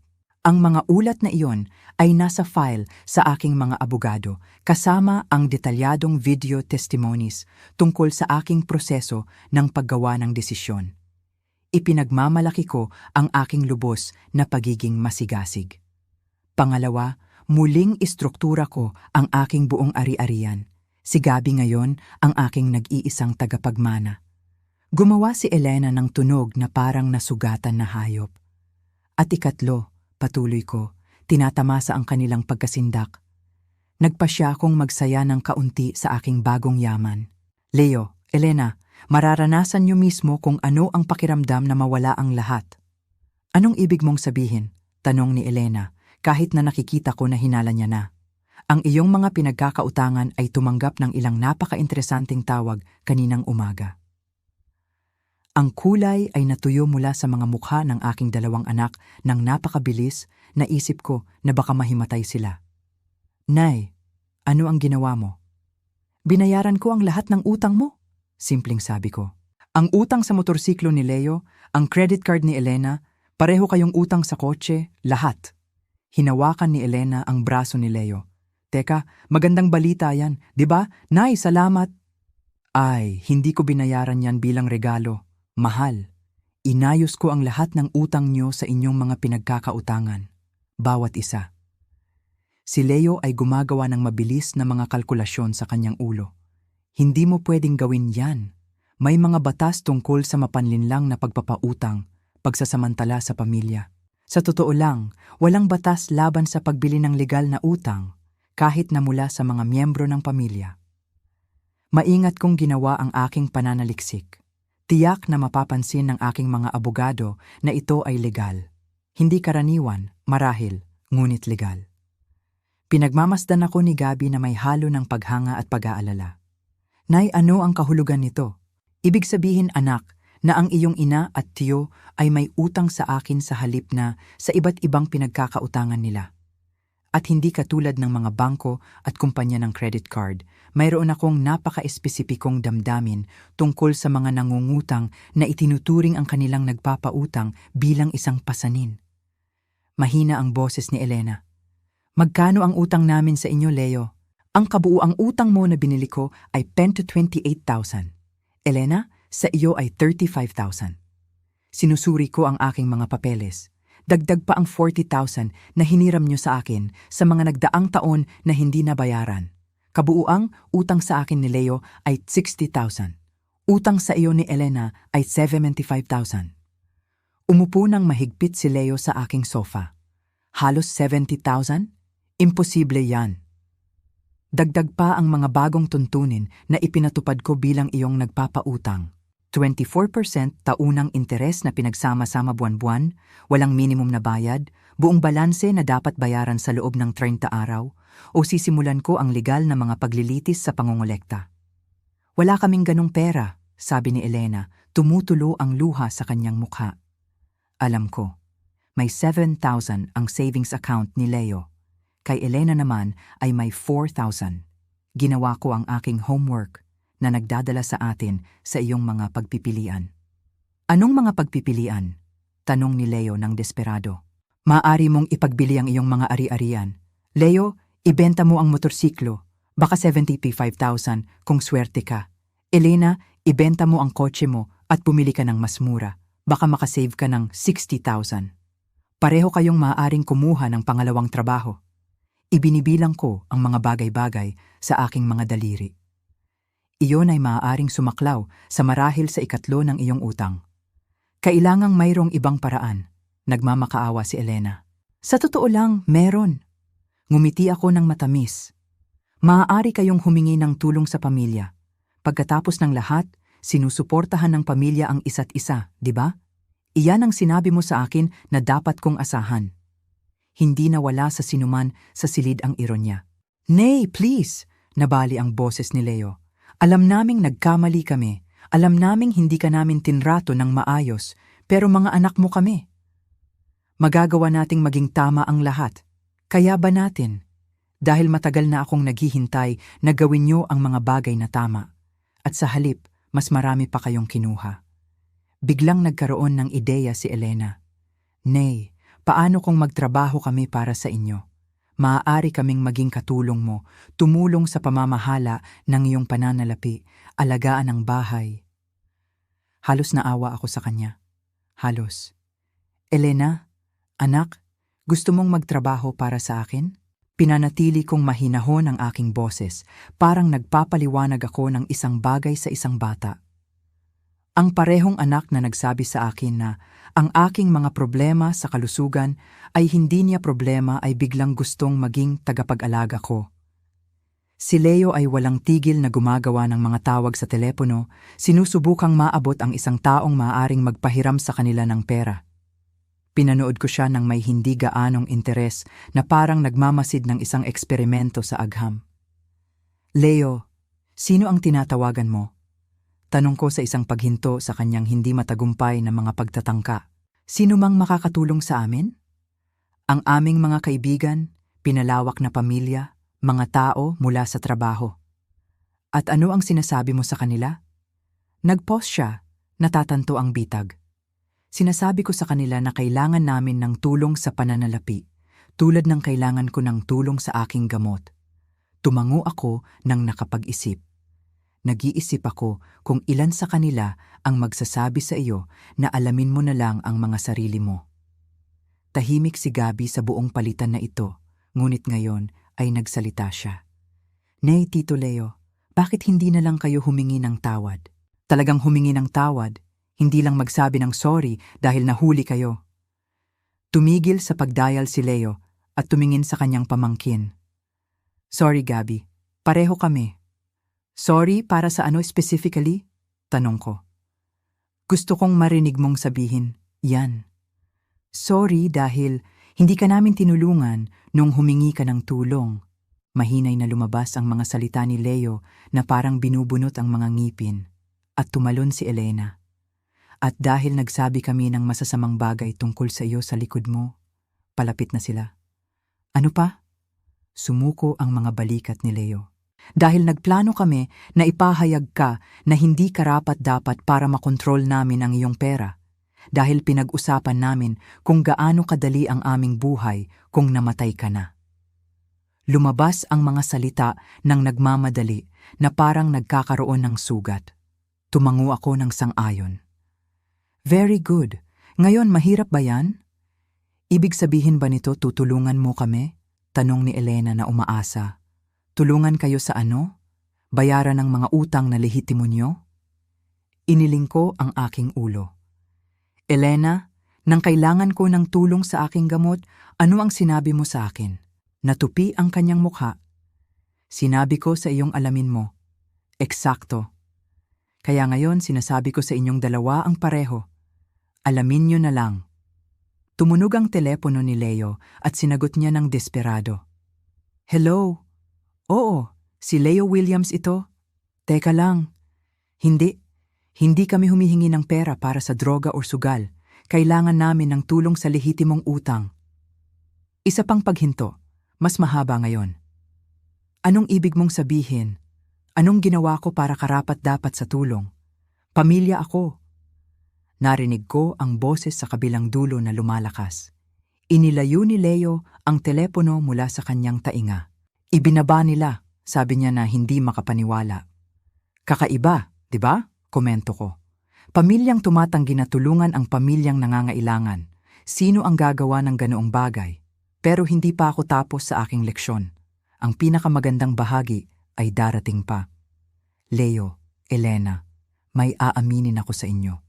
Ang mga ulat na iyon ay nasa file sa aking mga abogado kasama ang detalyadong video testimonies tungkol sa aking proseso ng paggawa ng desisyon. Ipinagmamalaki ko ang aking lubos na pagiging masigasig. Pangalawa, muling istruktura ko ang aking buong ari-arian. Si Gabi ngayon ang aking nag-iisang tagapagmana. Gumawa si Elena ng tunog na parang nasugatan na hayop. At ikatlo, patuloy ko, tinatamasa ang kanilang pagkasindak. Nagpasya akong magsaya ng kaunti sa aking bagong yaman. Leo, Elena, mararanasan niyo mismo kung ano ang pakiramdam na mawala ang lahat. Anong ibig mong sabihin? Tanong ni Elena, kahit na nakikita ko na hinala niya na. Ang iyong mga pinagkakautangan ay tumanggap ng ilang napaka-interesanting tawag kaninang umaga. Ang kulay ay natuyo mula sa mga mukha ng aking dalawang anak nang napakabilis na isip ko na baka mahimatay sila. Nay, ano ang ginawa mo? Binayaran ko ang lahat ng utang mo, simpleng sabi ko. Ang utang sa motorsiklo ni Leo, ang credit card ni Elena, pareho kayong utang sa kotse, lahat. Hinawakan ni Elena ang braso ni Leo. Teka, magandang balita yan, di ba? Nay, salamat. Ay, hindi ko binayaran yan bilang regalo. Mahal, inayos ko ang lahat ng utang nyo sa inyong mga pinagkakautangan. Bawat isa. Si Leo ay gumagawa ng mabilis na mga kalkulasyon sa kanyang ulo. Hindi mo pwedeng gawin yan. May mga batas tungkol sa mapanlinlang na pagpapautang, pagsasamantala sa pamilya. Sa totoo lang, walang batas laban sa pagbili ng legal na utang, kahit na mula sa mga miyembro ng pamilya. Maingat kong ginawa ang aking pananaliksik. Tiyak na mapapansin ng aking mga abogado na ito ay legal. Hindi karaniwan, marahil, ngunit legal. Pinagmamasdan ako ni Gabi na may halo ng paghanga at pag-aalala. Nay, ano ang kahulugan nito? Ibig sabihin, anak, na ang iyong ina at tiyo ay may utang sa akin sa halip na sa iba't ibang pinagkakautangan nila. At hindi katulad ng mga bangko at kumpanya ng credit card, mayroon akong napaka-espesipikong damdamin tungkol sa mga nangungutang na itinuturing ang kanilang nagpapautang bilang isang pasanin. Mahina ang boses ni Elena. Magkano ang utang namin sa inyo, Leo? Ang kabuuang utang mo na binili ko ay 10 to 28,000. Elena, sa iyo ay 35,000. Sinusuri ko ang aking mga papeles. Dagdag pa ang 40,000 na hiniram nyo sa akin sa mga nagdaang taon na hindi nabayaran. Kabuuang utang sa akin ni Leo ay 60,000. Utang sa iyo ni Elena ay 75,000. Umupo ng mahigpit si Leo sa aking sofa. Halos 70,000? Imposible yan. Dagdag pa ang mga bagong tuntunin na ipinatupad ko bilang iyong nagpapautang. 24% taunang interes na pinagsama-sama buwan-buwan, walang minimum na bayad, buong balanse na dapat bayaran sa loob ng 30 araw, o sisimulan ko ang legal na mga paglilitis sa pangongolekta. Wala kaming ganong pera, sabi ni Elena, tumutulo ang luha sa kanyang mukha. Alam ko, may 7,000 ang savings account ni Leo. Kay Elena naman ay may 4,000. Ginawa ko ang aking homework na nagdadala sa atin sa iyong mga pagpipilian. Anong mga pagpipilian? Tanong ni Leo ng desperado. Maaari mong ipagbili ang iyong mga ari-arian. Leo, ibenta mo ang motorsiklo. Baka 75,000 kung swerte ka. Elena, ibenta mo ang kotse mo at bumili ka ng mas mura. Baka makasave ka ng 60,000. Pareho kayong maaaring kumuha ng pangalawang trabaho. Ibinibilang ko ang mga bagay-bagay sa aking mga daliri. Iyon ay maaaring sumaklaw sa marahil sa ikatlo ng iyong utang. Kailangang mayroong ibang paraan, nagmamakaawa si Elena. Sa totoo lang, meron. Ngumiti ako ng matamis. Maaari kayong humingi ng tulong sa pamilya. Pagkatapos ng lahat, sinusuportahan ng pamilya ang isa't isa, di ba? Iyan ang sinabi mo sa akin na dapat kong asahan. Hindi nawala sa sinuman sa silid ang ironya. Nay, please, nabali ang boses ni Leo. Alam naming nagkamali kami. Alam naming hindi ka namin tinrato ng maayos, pero mga anak mo kami. Magagawa nating maging tama ang lahat. Kaya ba natin? Dahil matagal na akong naghihintay na gawin niyo ang mga bagay na tama. At sa halip, mas marami pa kayong kinuha. Biglang nagkaroon ng ideya si Elena. Nay, Paano kung magtrabaho kami para sa inyo? Maaari kaming maging katulong mo, tumulong sa pamamahala ng iyong pananalapi, alagaan ang bahay. Halos naawa ako sa kanya. Halos. Elena, anak, gusto mong magtrabaho para sa akin? Pinanatili kong mahinahon ang aking boses, parang nagpapaliwanag ako ng isang bagay sa isang bata. Ang parehong anak na nagsabi sa akin na ang aking mga problema sa kalusugan ay hindi niya problema ay biglang gustong maging tagapag-alaga ko. Si Leo ay walang tigil na gumagawa ng mga tawag sa telepono, sinusubukang maabot ang isang taong maaaring magpahiram sa kanila ng pera. Pinanood ko siya ng may hindi gaanong interes na parang nagmamasid ng isang eksperimento sa agham. Leo, sino ang tinatawagan mo? Tanong ko sa isang paghinto sa kanyang hindi matagumpay na mga pagtatangka. Sino mang makakatulong sa amin? Ang aming mga kaibigan, pinalawak na pamilya, mga tao mula sa trabaho. At ano ang sinasabi mo sa kanila? Nag-pause siya, natatanto ang bitag. Sinasabi ko sa kanila na kailangan namin ng tulong sa pananalapi, tulad ng kailangan ko ng tulong sa aking gamot. Tumango ako nang nakapag-isip. Nag-iisip ako kung ilan sa kanila ang magsasabi sa iyo na alamin mo na lang ang mga sarili mo. Tahimik si Gabi sa buong palitan na ito, ngunit ngayon ay nagsalita siya. Nay, Tito Leo, bakit hindi na lang kayo humingi ng tawad? Talagang humingi ng tawad, hindi lang magsabi ng sorry dahil nahuli kayo. Tumigil sa pagdial si Leo at tumingin sa kanyang pamangkin. Sorry, Gabi. Pareho kami. Sorry para sa ano specifically? Tanong ko. Gusto kong marinig mong sabihin, yan. Sorry dahil hindi ka namin tinulungan nung humingi ka ng tulong. Mahinay na lumabas ang mga salita ni Leo na parang binubunot ang mga ngipin. At tumalon si Elena. At dahil nagsabi kami ng masasamang bagay tungkol sa iyo sa likod mo, palapit na sila. Ano pa? Sumuko ang mga balikat ni Leo. Dahil nagplano kami na ipahayag ka na hindi karapat-dapat para makontrol namin ang iyong pera. Dahil pinag-usapan namin kung gaano kadali ang aming buhay kung namatay ka na. Lumabas ang mga salita ng nagmamadali na parang nagkakaroon ng sugat. Tumango ako ng sang-ayon. Very good. Ngayon mahirap ba yan? Ibig sabihin ba nito tutulungan mo kami? Tanong ni Elena na umaasa. Tulungan kayo sa ano? Bayaran ng mga utang na lehitimo nyo? Iniling ko ang aking ulo. Elena, nang kailangan ko ng tulong sa aking gamot, ano ang sinabi mo sa akin? Natupi ang kanyang mukha. Sinabi ko sa iyong alamin mo. Eksakto. Kaya ngayon sinasabi ko sa inyong dalawa ang pareho. Alamin nyo na lang. Tumunog ang telepono ni Leo at sinagot niya ng desperado. Hello? Oo, si Leo Williams ito. Teka lang. Hindi kami humihingi ng pera para sa droga o sugal. Kailangan namin ng tulong sa lehitimong utang. Isa pang paghinto, mas mahaba ngayon. Anong ibig mong sabihin? Anong ginawa ko para karapat-dapat sa tulong? Pamilya ako. Narinig ko ang boses sa kabilang dulo na lumalakas. Inilayo ni Leo ang telepono mula sa kanyang tainga. Ibinaba nila, sabi niya na hindi makapaniwala. Kakaiba, di ba? Komento ko. Pamilyang tumatanggi na tulungan ang pamilyang nangangailangan. Sino ang gagawa ng ganoong bagay? Pero hindi pa ako tapos sa aking leksyon. Ang pinakamagandang bahagi ay darating pa. Leo, Elena, may aaminin ako sa inyo.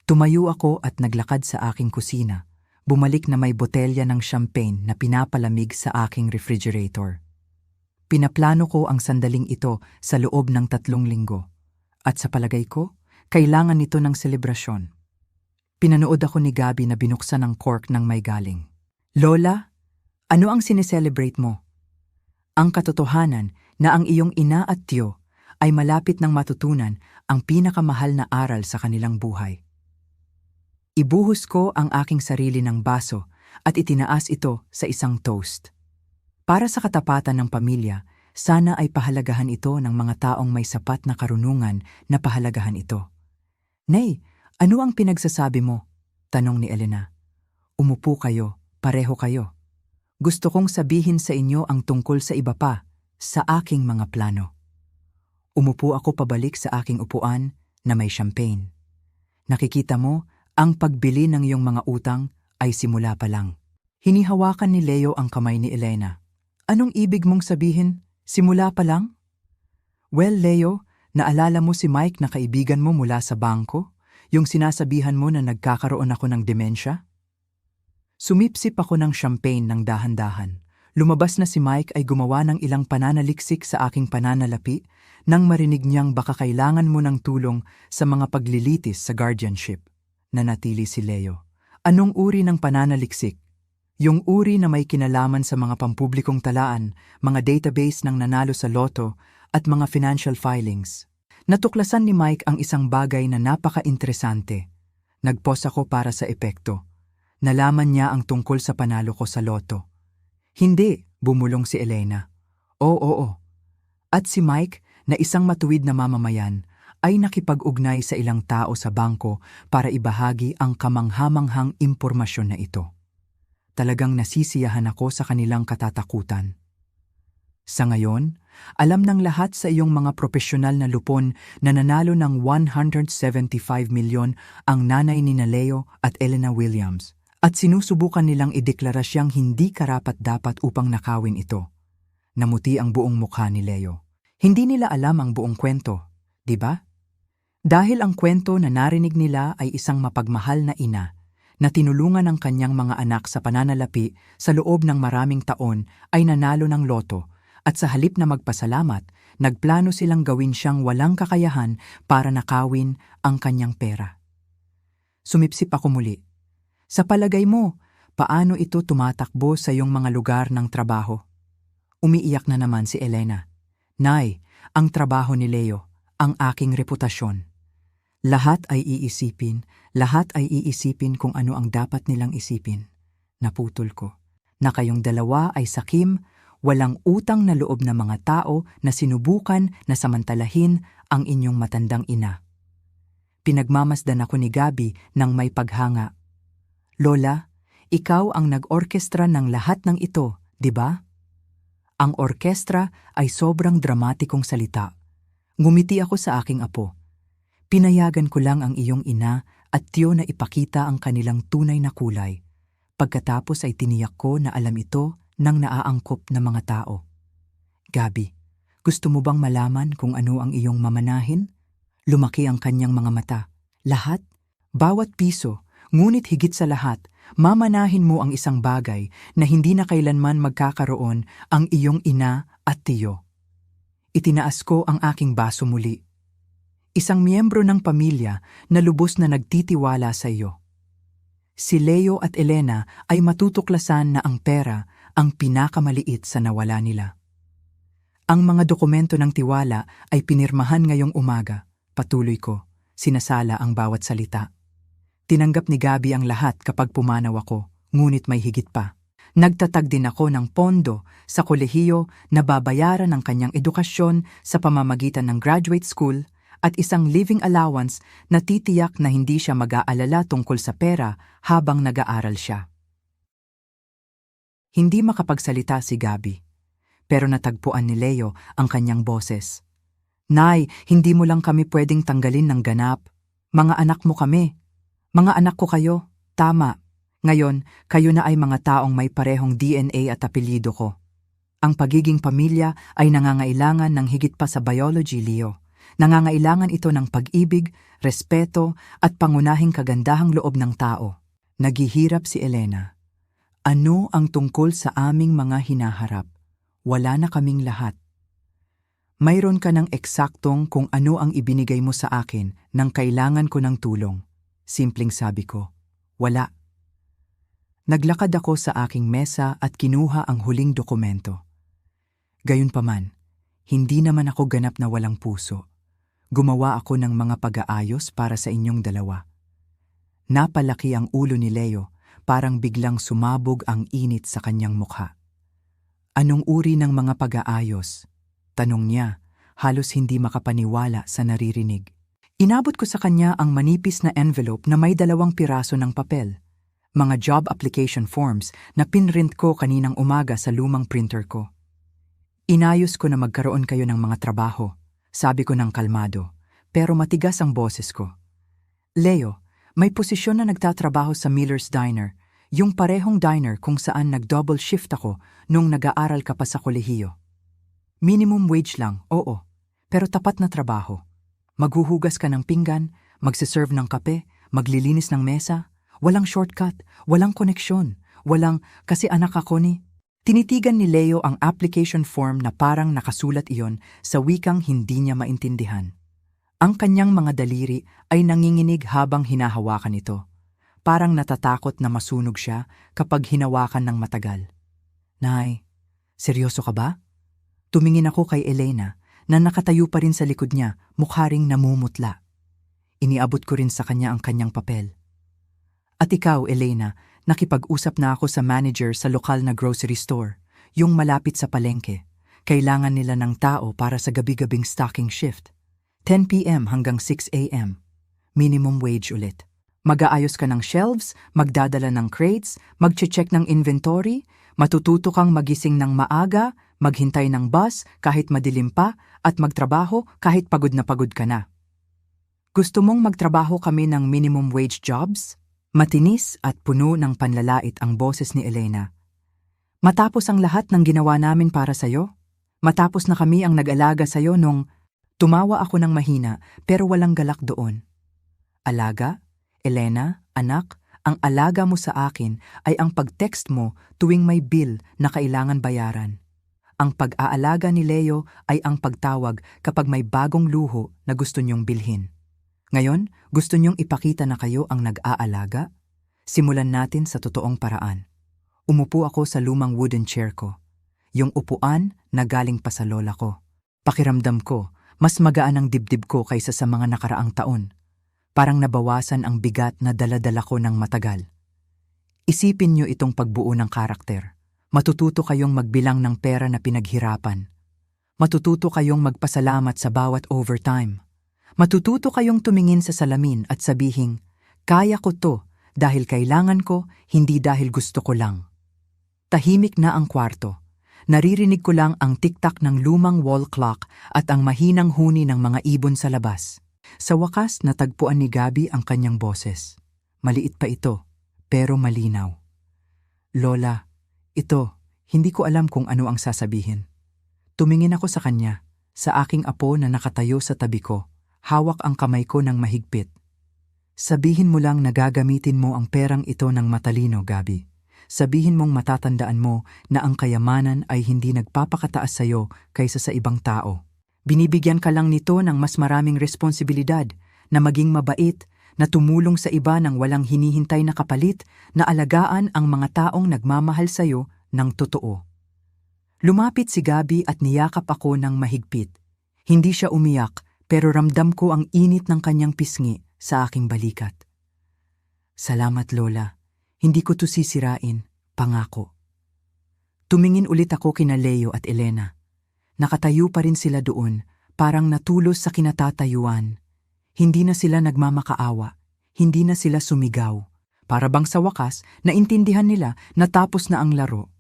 Tumayo ako at naglakad sa aking kusina, bumalik na may botelya ng champagne na pinapalamig sa aking refrigerator. Pinaplano ko ang sandaling ito sa loob ng 3 linggo, at sa palagay ko, kailangan nito ng selebrasyon. Pinanood ako ni Gabi na binuksan ang cork ng may galing. Lola, ano ang sineselebrate mo? Ang katotohanan na ang iyong ina at tiyo ay malapit ng matutunan ang pinakamahal na aral sa kanilang buhay. Ibuhos ko ang aking sarili ng baso at itinaas ito sa isang toast. Para sa katapatan ng pamilya, sana ay pahalagahan ito ng mga taong may sapat na karunungan na pahalagahan ito. Nay, ano ang pinagsasabi mo? Tanong ni Elena. Umupo kayo. pareho kayo. Gusto kong sabihin sa inyo ang tungkol sa iba pa, sa aking mga plano. Umupo ako pabalik sa aking upuan na may champagne. Nakikita mo, ang pagbili ng iyong mga utang ay simula pa lang. Hinihawakan ni Leo ang kamay ni Elena. Anong ibig mong sabihin? Simula pa lang? Well, Leo, naalala mo si Mike na kaibigan mo mula sa bangko? Yung sinasabihan mo na nagkakaroon ako ng demensya? Sumipsip ako ng champagne ng dahan-dahan. Lumabas na si Mike ay gumawa ng ilang pananaliksik sa aking pananalapi nang marinig niyang baka kailangan mo ng tulong sa mga paglilitis sa guardianship. Nanatili si Leo. Anong uri ng pananaliksik? Yung uri na may kinalaman sa mga pampublikong talaan, mga database ng nanalo sa loto at mga financial filings. Natuklasan ni Mike ang isang bagay na napaka-interesante. Nag-pause ako para sa epekto. Nalaman niya ang tungkol sa panalo ko sa loto. Hindi, bumulong si Elena. Oo. At si Mike, na isang matuwid na mamamayan, ay nakipag-ugnay sa ilang tao sa bangko para ibahagi ang kamanghamanghang impormasyon na ito. Talagang nasisiyahan ako sa kanilang katatakutan. Sa ngayon, alam ng lahat sa iyong mga profesional na lupon na nanalo ng 175 milyon ang nanay ni Leo at Elena Williams at sinusubukan nilang ideklara siyang hindi karapat-dapat upang nakawin ito. Namuti ang buong mukha ni Leo. Hindi nila alam ang buong kwento, di ba? Dahil ang kwento na narinig nila ay isang mapagmahal na ina na tinulungan ang kanyang mga anak sa pananalapi sa loob ng maraming taon ay nanalo ng loto. At sa halip na magpasalamat, nagplano silang gawin siyang walang kakayahan para nakawin ang kanyang pera. Sumipsip ako muli. Sa palagay mo, paano ito tumatakbo sa iyong mga lugar ng trabaho? Umiiyak na naman si Elena. Nay, ang trabaho ni Leo, ang aking reputasyon. Lahat ay iisipin kung ano ang dapat nilang isipin. Naputol ko. Na kayong dalawa ay sakim, walang utang na loob na mga tao na sinubukan na samantalahin ang inyong matandang ina. Pinagmamasdan ako ni Gabi nang may paghanga. Lola, ikaw ang nag-orkestra ng lahat ng ito, di ba? Ang orkestra ay sobrang dramatikong salita. Ngumiti ako sa aking apo. Pinayagan ko lang ang iyong ina at tiyo na ipakita ang kanilang tunay na kulay. Pagkatapos ay tiniyak ko na alam ito ng naaangkop na mga tao. Gabi, gusto mo bang malaman kung ano ang iyong mamanahin? Lumaki ang kanyang mga mata. Lahat, bawat piso, ngunit higit sa lahat, mamanahin mo ang isang bagay na hindi na kailanman magkakaroon ang iyong ina at tiyo. Itinaas ko ang aking baso muli. Isang miyembro ng pamilya na lubos na nagtitiwala sa iyo. Si Leo at Elena ay matutuklasan na ang pera ang pinakamaliit sa nawala nila. Ang mga dokumento ng tiwala ay pinirmahan ngayong umaga. Patuloy ko, sinasala ang bawat salita. Tinanggap ni Gabi ang lahat kapag pumanaw ako, ngunit may higit pa. Nagtatag din ako ng pondo sa kolehiyo na babayaran ng kanyang edukasyon sa pamamagitan ng graduate school at isang living allowance na titiyak na hindi siya mag-aalala tungkol sa pera habang nag-aaral siya. Hindi makapagsalita si Gabi, pero natagpuan ni Leo ang kanyang boses. Nay, hindi mo lang kami pwedeng tanggalin ng ganap. Mga anak mo kami. Mga anak ko kayo. Tama. Ngayon, kayo na ay mga taong may parehong DNA at apelyido ko. Ang pagiging pamilya ay nangangailangan ng higit pa sa biology, Leo. Nangangailangan ito ng pag-ibig, respeto at pangunahing kagandahang loob ng tao. Naghihirap si Elena. Ano ang tungkol sa aming mga hinaharap? Wala na kaming lahat. Mayroon ka ng eksaktong kung ano ang ibinigay mo sa akin nang kailangan ko ng tulong. Simpleng sabi ko, wala. Naglakad ako sa aking mesa at kinuha ang huling dokumento. Gayunpaman, hindi naman ako ganap na walang puso. Gumawa ako ng mga pag-aayos para sa inyong dalawa. Napalaki ang ulo ni Leo, parang biglang sumabog ang init sa kanyang mukha. Anong uri ng mga pag-aayos? Tanong niya, halos hindi makapaniwala sa naririnig. Inabot ko sa kanya ang manipis na envelope na may 2 piraso ng papel. Mga job application forms na pinrint ko kaninang umaga sa lumang printer ko. Inayos ko na magkaroon kayo ng mga trabaho, sabi ko ng kalmado, pero matigas ang boses ko. Leo, may posisyon na nagtatrabaho sa Miller's Diner, yung parehong diner kung saan nag-double shift ako nung nag-aaral ka pa sa kolehiyo. Minimum wage lang, oo, pero tapat na trabaho. Maghuhugas ka ng pinggan, magsiserve ng kape, maglilinis ng mesa, walang shortcut, walang koneksyon, walang kasi anak ako ni. Tinitigan ni Leo ang application form na parang nakasulat iyon sa wikang hindi niya maintindihan. Ang kanyang mga daliri ay nanginginig habang hinahawakan ito. Parang natatakot na masunog siya kapag hinawakan ng matagal. Nay, seryoso ka ba? Tumingin ako kay Elena na nakatayo pa rin sa likod niya, mukha ring namumutla. Iniabot ko rin sa kanya ang kanyang papel. At ikaw, Elena, nakipag-usap na ako sa manager sa lokal na grocery store, yung malapit sa palengke. Kailangan nila ng tao para sa gabi-gabing stocking shift. 10 p.m. hanggang 6 a.m. Minimum wage ulit. Mag-aayos ka ng shelves, magdadala ng crates, mag-check ng inventory, matututo kang magising ng maaga, maghintay ng bus kahit madilim pa, at magtrabaho kahit pagod ka na. Gusto mong magtrabaho kami ng minimum wage jobs? Matinis at puno ng panlalait ang boses ni Elena. Matapos ang lahat ng ginawa namin para sa'yo? Matapos na kami ang nag-alaga sa'yo nung... Tumawa ako ng mahina pero walang galak doon. Alaga? Elena, anak, ang alaga mo sa akin ay ang pag-text mo tuwing may bill na kailangan bayaran. Ang pag-aalaga ni Leo ay ang pagtawag kapag may bagong luho na gusto niyong bilhin. Ngayon, gusto niyong ipakita na kayo ang nag-aalaga? Simulan natin sa totoong paraan. Umupo ako sa lumang wooden chair ko. Yung upuan na galing pa sa lola ko. Pakiramdam ko, mas magaan ang dibdib ko kaysa sa mga nakaraang taon. Parang nabawasan ang bigat na dala-dala ko ng matagal. Isipin niyo itong pagbuo ng karakter. Matututo kayong magbilang ng pera na pinaghirapan. Matututo kayong magpasalamat sa bawat overtime. Matututo kayong tumingin sa salamin at sabihing, kaya ko to dahil kailangan ko, hindi dahil gusto ko lang. Tahimik na ang kwarto. Naririnig ko lang ang tiktak ng lumang wall clock at ang mahinang huni ng mga ibon sa labas. Sa wakas, natagpuan ni Gabi ang kanyang boses. Maliit pa ito, pero malinaw. Lola, ito, hindi ko alam kung ano ang sasabihin. Tumingin ako sa kanya, sa aking apo na nakatayo sa tabi ko. Hawak ang kamay ko ng mahigpit. Sabihin mo lang na gagamitin mo ang perang ito ng matalino, Gabi. Sabihin mong matatandaan mo na ang kayamanan ay hindi nagpapakataas sa iyo kaysa sa ibang tao. Binibigyan ka lang nito ng mas maraming responsibilidad, na maging mabait, na tumulong sa iba ng walang hinihintay na kapalit, na alagaan ang mga taong nagmamahal sa iyo ng totoo. Lumapit si Gabi at niyakap ako ng mahigpit. Hindi siya umiyak, pero ramdam ko ang init ng kanyang pisngi sa aking balikat. Salamat, Lola. Hindi ko to sisirain, pangako. Tumingin ulit ako kina Leo at Elena. Nakatayo pa rin sila doon, parang natulos sa kinatatayuan. Hindi na sila nagmamakaawa, hindi na sila sumigaw. Para bang sa wakas, naintindihan nila na tapos na ang laro.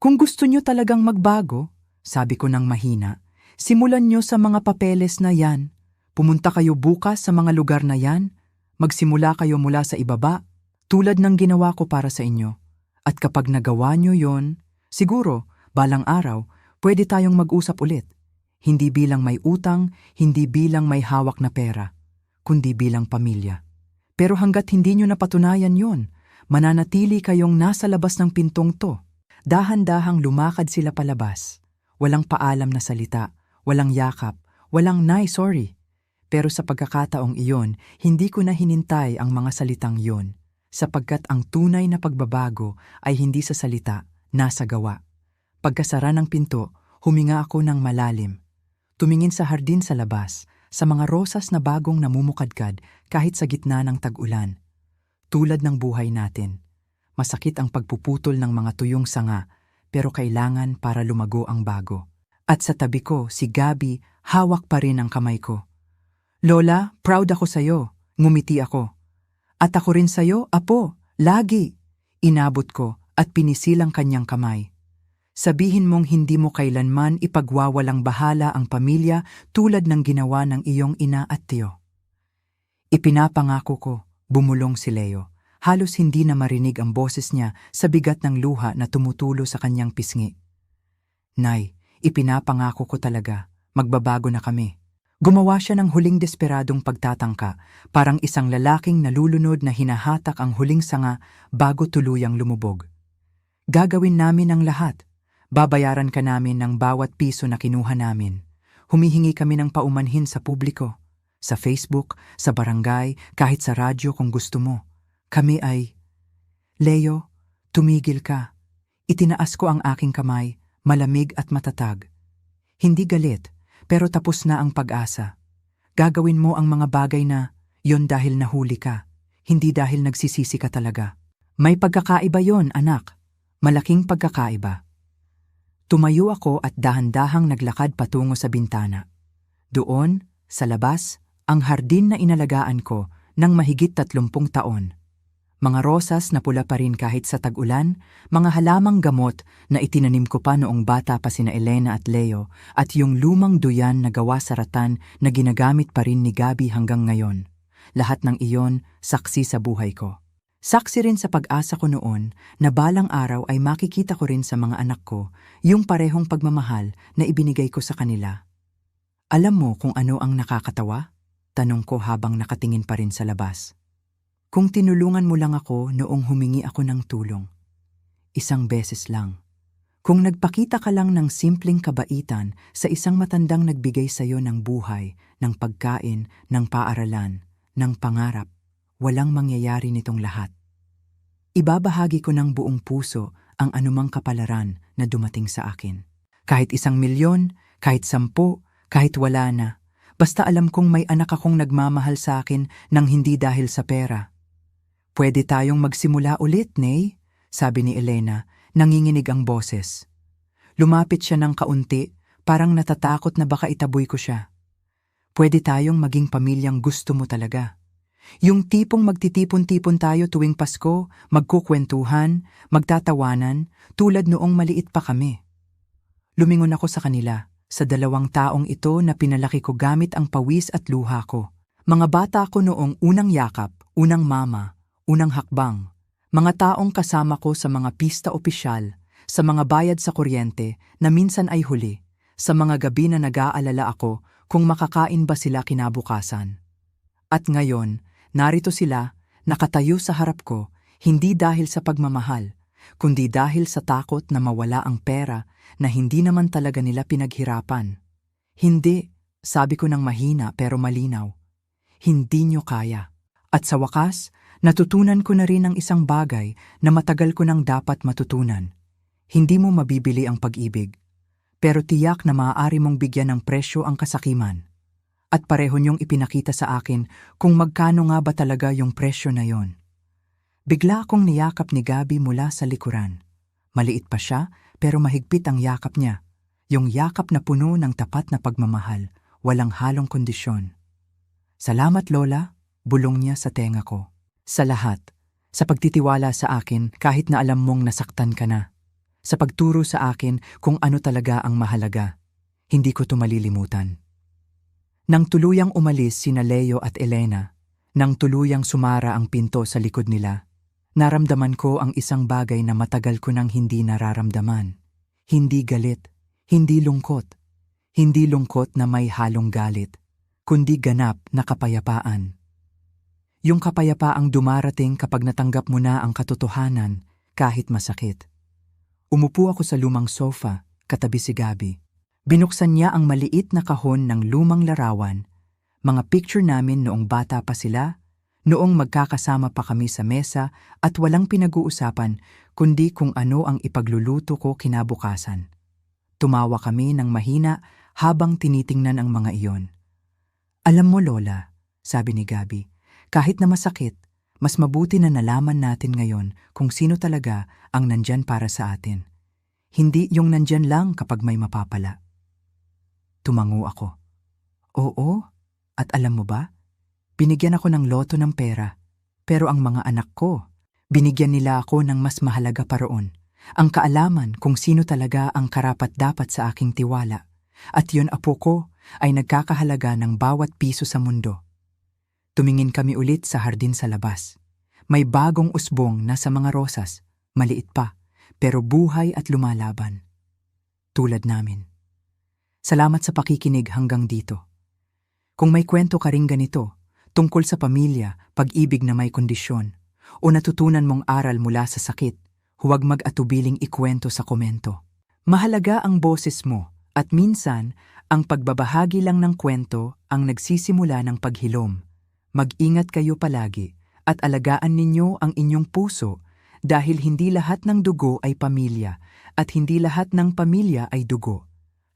Kung gusto nyo talagang magbago, sabi ko ng mahina, simulan nyo sa mga papeles na yan. Pumunta kayo bukas sa mga lugar na yan. Magsimula kayo mula sa ibaba, tulad ng ginawa ko para sa inyo. At kapag nagawa nyo yon, siguro, balang araw, pwede tayong mag-usap ulit. Hindi bilang may utang, hindi bilang may hawak na pera, kundi bilang pamilya. Pero hanggat hindi nyo napatunayan yon, mananatili kayong nasa labas ng pintong to. Dahan-dahang lumakad sila palabas. Walang paalam na salita, walang yakap, walang "Nay, sorry." Pero sa pagkakataong iyon, hindi ko na hinintay ang mga salitang yon, sapagkat ang tunay na pagbabago ay hindi sa salita, nasa gawa. Pagkasara ng pinto, huminga ako ng malalim. Tumingin sa hardin sa labas, sa mga rosas na bagong namumukadkad kahit sa gitna ng tag-ulan. Tulad ng buhay natin. Masakit ang pagpuputol ng mga tuyong sanga, pero kailangan para lumago ang bago. At sa tabi ko, si Gabi, hawak pa rin ang kamay ko. Lola, proud ako sa'yo. Ngumiti ako. At ako rin sa'yo, apo. Lagi. Inabot ko at pinisilang kanyang kamay. Sabihin mong hindi mo kailanman ipagwawalang bahala ang pamilya tulad ng ginawa ng iyong ina at tiyo. Ipinapangako ko, bumulong si Leo. Halos hindi na marinig ang boses niya sa bigat ng luha na tumutulo sa kanyang pisngi. Nay, ipinapangako ko talaga, magbabago na kami. Gumawa siya ng huling desperadong pagtatangka, parang isang lalaking nalulunod na hinahatak ang huling sanga bago tuluyang lumubog. Gagawin namin ang lahat. Babayaran ka namin ng bawat piso na kinuha namin. Humihingi kami ng paumanhin sa publiko, sa Facebook, sa barangay, kahit sa radyo kung gusto mo. Kami ay... Leo, tumigil ka. Itinaas ko ang aking kamay, malamig at matatag. Hindi galit, pero tapos na ang pag-asa. Gagawin mo ang mga bagay na yon dahil nahuli ka, hindi dahil nagsisisi ka talaga. May pagkakaiba yon, anak. Malaking pagkakaiba. Tumayo ako at dahan-dahang naglakad patungo sa bintana. Doon, sa labas, ang hardin na inalagaan ko ng mahigit 30 taon. Mga rosas na pula pa rin kahit sa tag-ulan, mga halamang gamot na itinanim ko pa noong bata pa sina Elena at Leo, at yung lumang duyan na gawa sa ratan na ginagamit pa rin ni Gabi hanggang ngayon. Lahat ng iyon saksi sa buhay ko. Saksi rin sa pag-asa ko noon na balang araw ay makikita ko rin sa mga anak ko yung parehong pagmamahal na ibinigay ko sa kanila. Alam mo kung ano ang nakakatawa? Tanong ko habang nakatingin pa rin sa labas. Kung tinulungan mo lang ako noong humingi ako ng tulong. Isang beses lang. Kung nagpakita ka lang ng simpleng kabaitan sa isang matandang nagbigay sa iyo ng buhay, ng pagkain, ng paaralan, ng pangarap, walang mangyayari nitong lahat. Ibabahagi ko ng buong puso ang anumang kapalaran na dumating sa akin. Kahit 1,000,000, kahit 10, kahit wala na. Basta alam kong may anak akong nagmamahal sa akin nang hindi dahil sa pera. Pwede tayong magsimula ulit, Nay, sabi ni Elena, nanginginig ang boses. Lumapit siya ng kaunti, parang natatakot na baka itaboy ko siya. Pwede tayong maging pamilyang gusto mo talaga. Yung tipong magtitipon-tipon tayo tuwing Pasko, magkukwentuhan, magtatawanan, tulad noong maliit pa kami. Lumingon ako sa kanila, sa 2 taong ito na pinalaki ko gamit ang pawis at luha ko. Mga bata ko noong unang yakap, unang mama, unang hakbang, mga taong kasama ko sa mga pista opisyal, sa mga bayad sa kuryente na minsan ay huli, sa mga gabi na nag-aalala ako kung makakain ba sila kinabukasan. At ngayon, narito sila, nakatayo sa harap ko, hindi dahil sa pagmamahal, kundi dahil sa takot na mawala ang pera na hindi naman talaga nila pinaghirapan. Hindi, sabi ko ng mahina pero malinaw. Hindi nyo kaya. At sa wakas, natutunan ko na rin ang isang bagay na matagal ko nang dapat matutunan. Hindi mo mabibili ang pag-ibig, pero tiyak na maaari mong bigyan ng presyo ang kasakiman. At pareho niyong ipinakita sa akin kung magkano nga ba talaga yung presyo na yon. Bigla akong niyakap ni Gabi mula sa likuran. Maliit pa siya, pero mahigpit ang yakap niya. Yung yakap na puno ng tapat na pagmamahal, walang halong kondisyon. Salamat, Lola, bulong niya sa tenga ko. Sa lahat, sa pagtitiwala sa akin kahit na alam mong nasaktan ka na. Sa pagturo sa akin kung ano talaga ang mahalaga. Hindi ko ito malilimutan. Nang tuluyang umalis sina Leo at Elena, nang tuluyang sumara ang pinto sa likod nila, naramdaman ko ang isang bagay na matagal ko nang hindi nararamdaman. Hindi galit, hindi lungkot. Hindi lungkot na may halong galit, kundi ganap na kapayapaan. Yung kapayapaang dumarating kapag natanggap mo na ang katotohanan kahit masakit. Umupo ako sa lumang sofa, katabi si Gabi. Binuksan niya ang maliit na kahon ng lumang larawan, mga picture namin noong bata pa sila, noong magkakasama pa kami sa mesa at walang pinag-uusapan kundi kung ano ang ipagluluto ko kinabukasan. Tumawa kami ng mahina habang tinitingnan ang mga iyon. Alam mo, Lola, sabi ni Gabi, kahit na masakit, mas mabuti na nalaman natin ngayon kung sino talaga ang nandyan para sa atin. Hindi yung nandyan lang kapag may mapapala. Tumango ako. Oo, at alam mo ba? Binigyan ako ng loto ng pera, pero ang mga anak ko, Binigyan nila ako ng mas mahalaga pa roon, ang kaalaman kung sino talaga ang karapat-dapat sa aking tiwala. At yun, apo ko, ay nagkakahalaga ng bawat piso sa mundo. Tumingin kami ulit sa hardin sa labas. May bagong usbong na sa mga rosas, maliit pa, pero buhay at lumalaban. Tulad namin. Salamat sa pakikinig hanggang dito. Kung may kwento ka ring ganito, tungkol sa pamilya, pag-ibig na may kondisyon, o natutunan mong aral mula sa sakit, huwag mag-atubiling ikwento sa komento. Mahalaga ang boses mo, at minsan, ang pagbabahagi lang ng kwento ang nagsisimula ng paghilom. Mag-ingat kayo palagi, at alagaan ninyo ang inyong puso, dahil hindi lahat ng dugo ay pamilya, at hindi lahat ng pamilya ay dugo.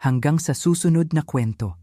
Hanggang sa susunod na kwento.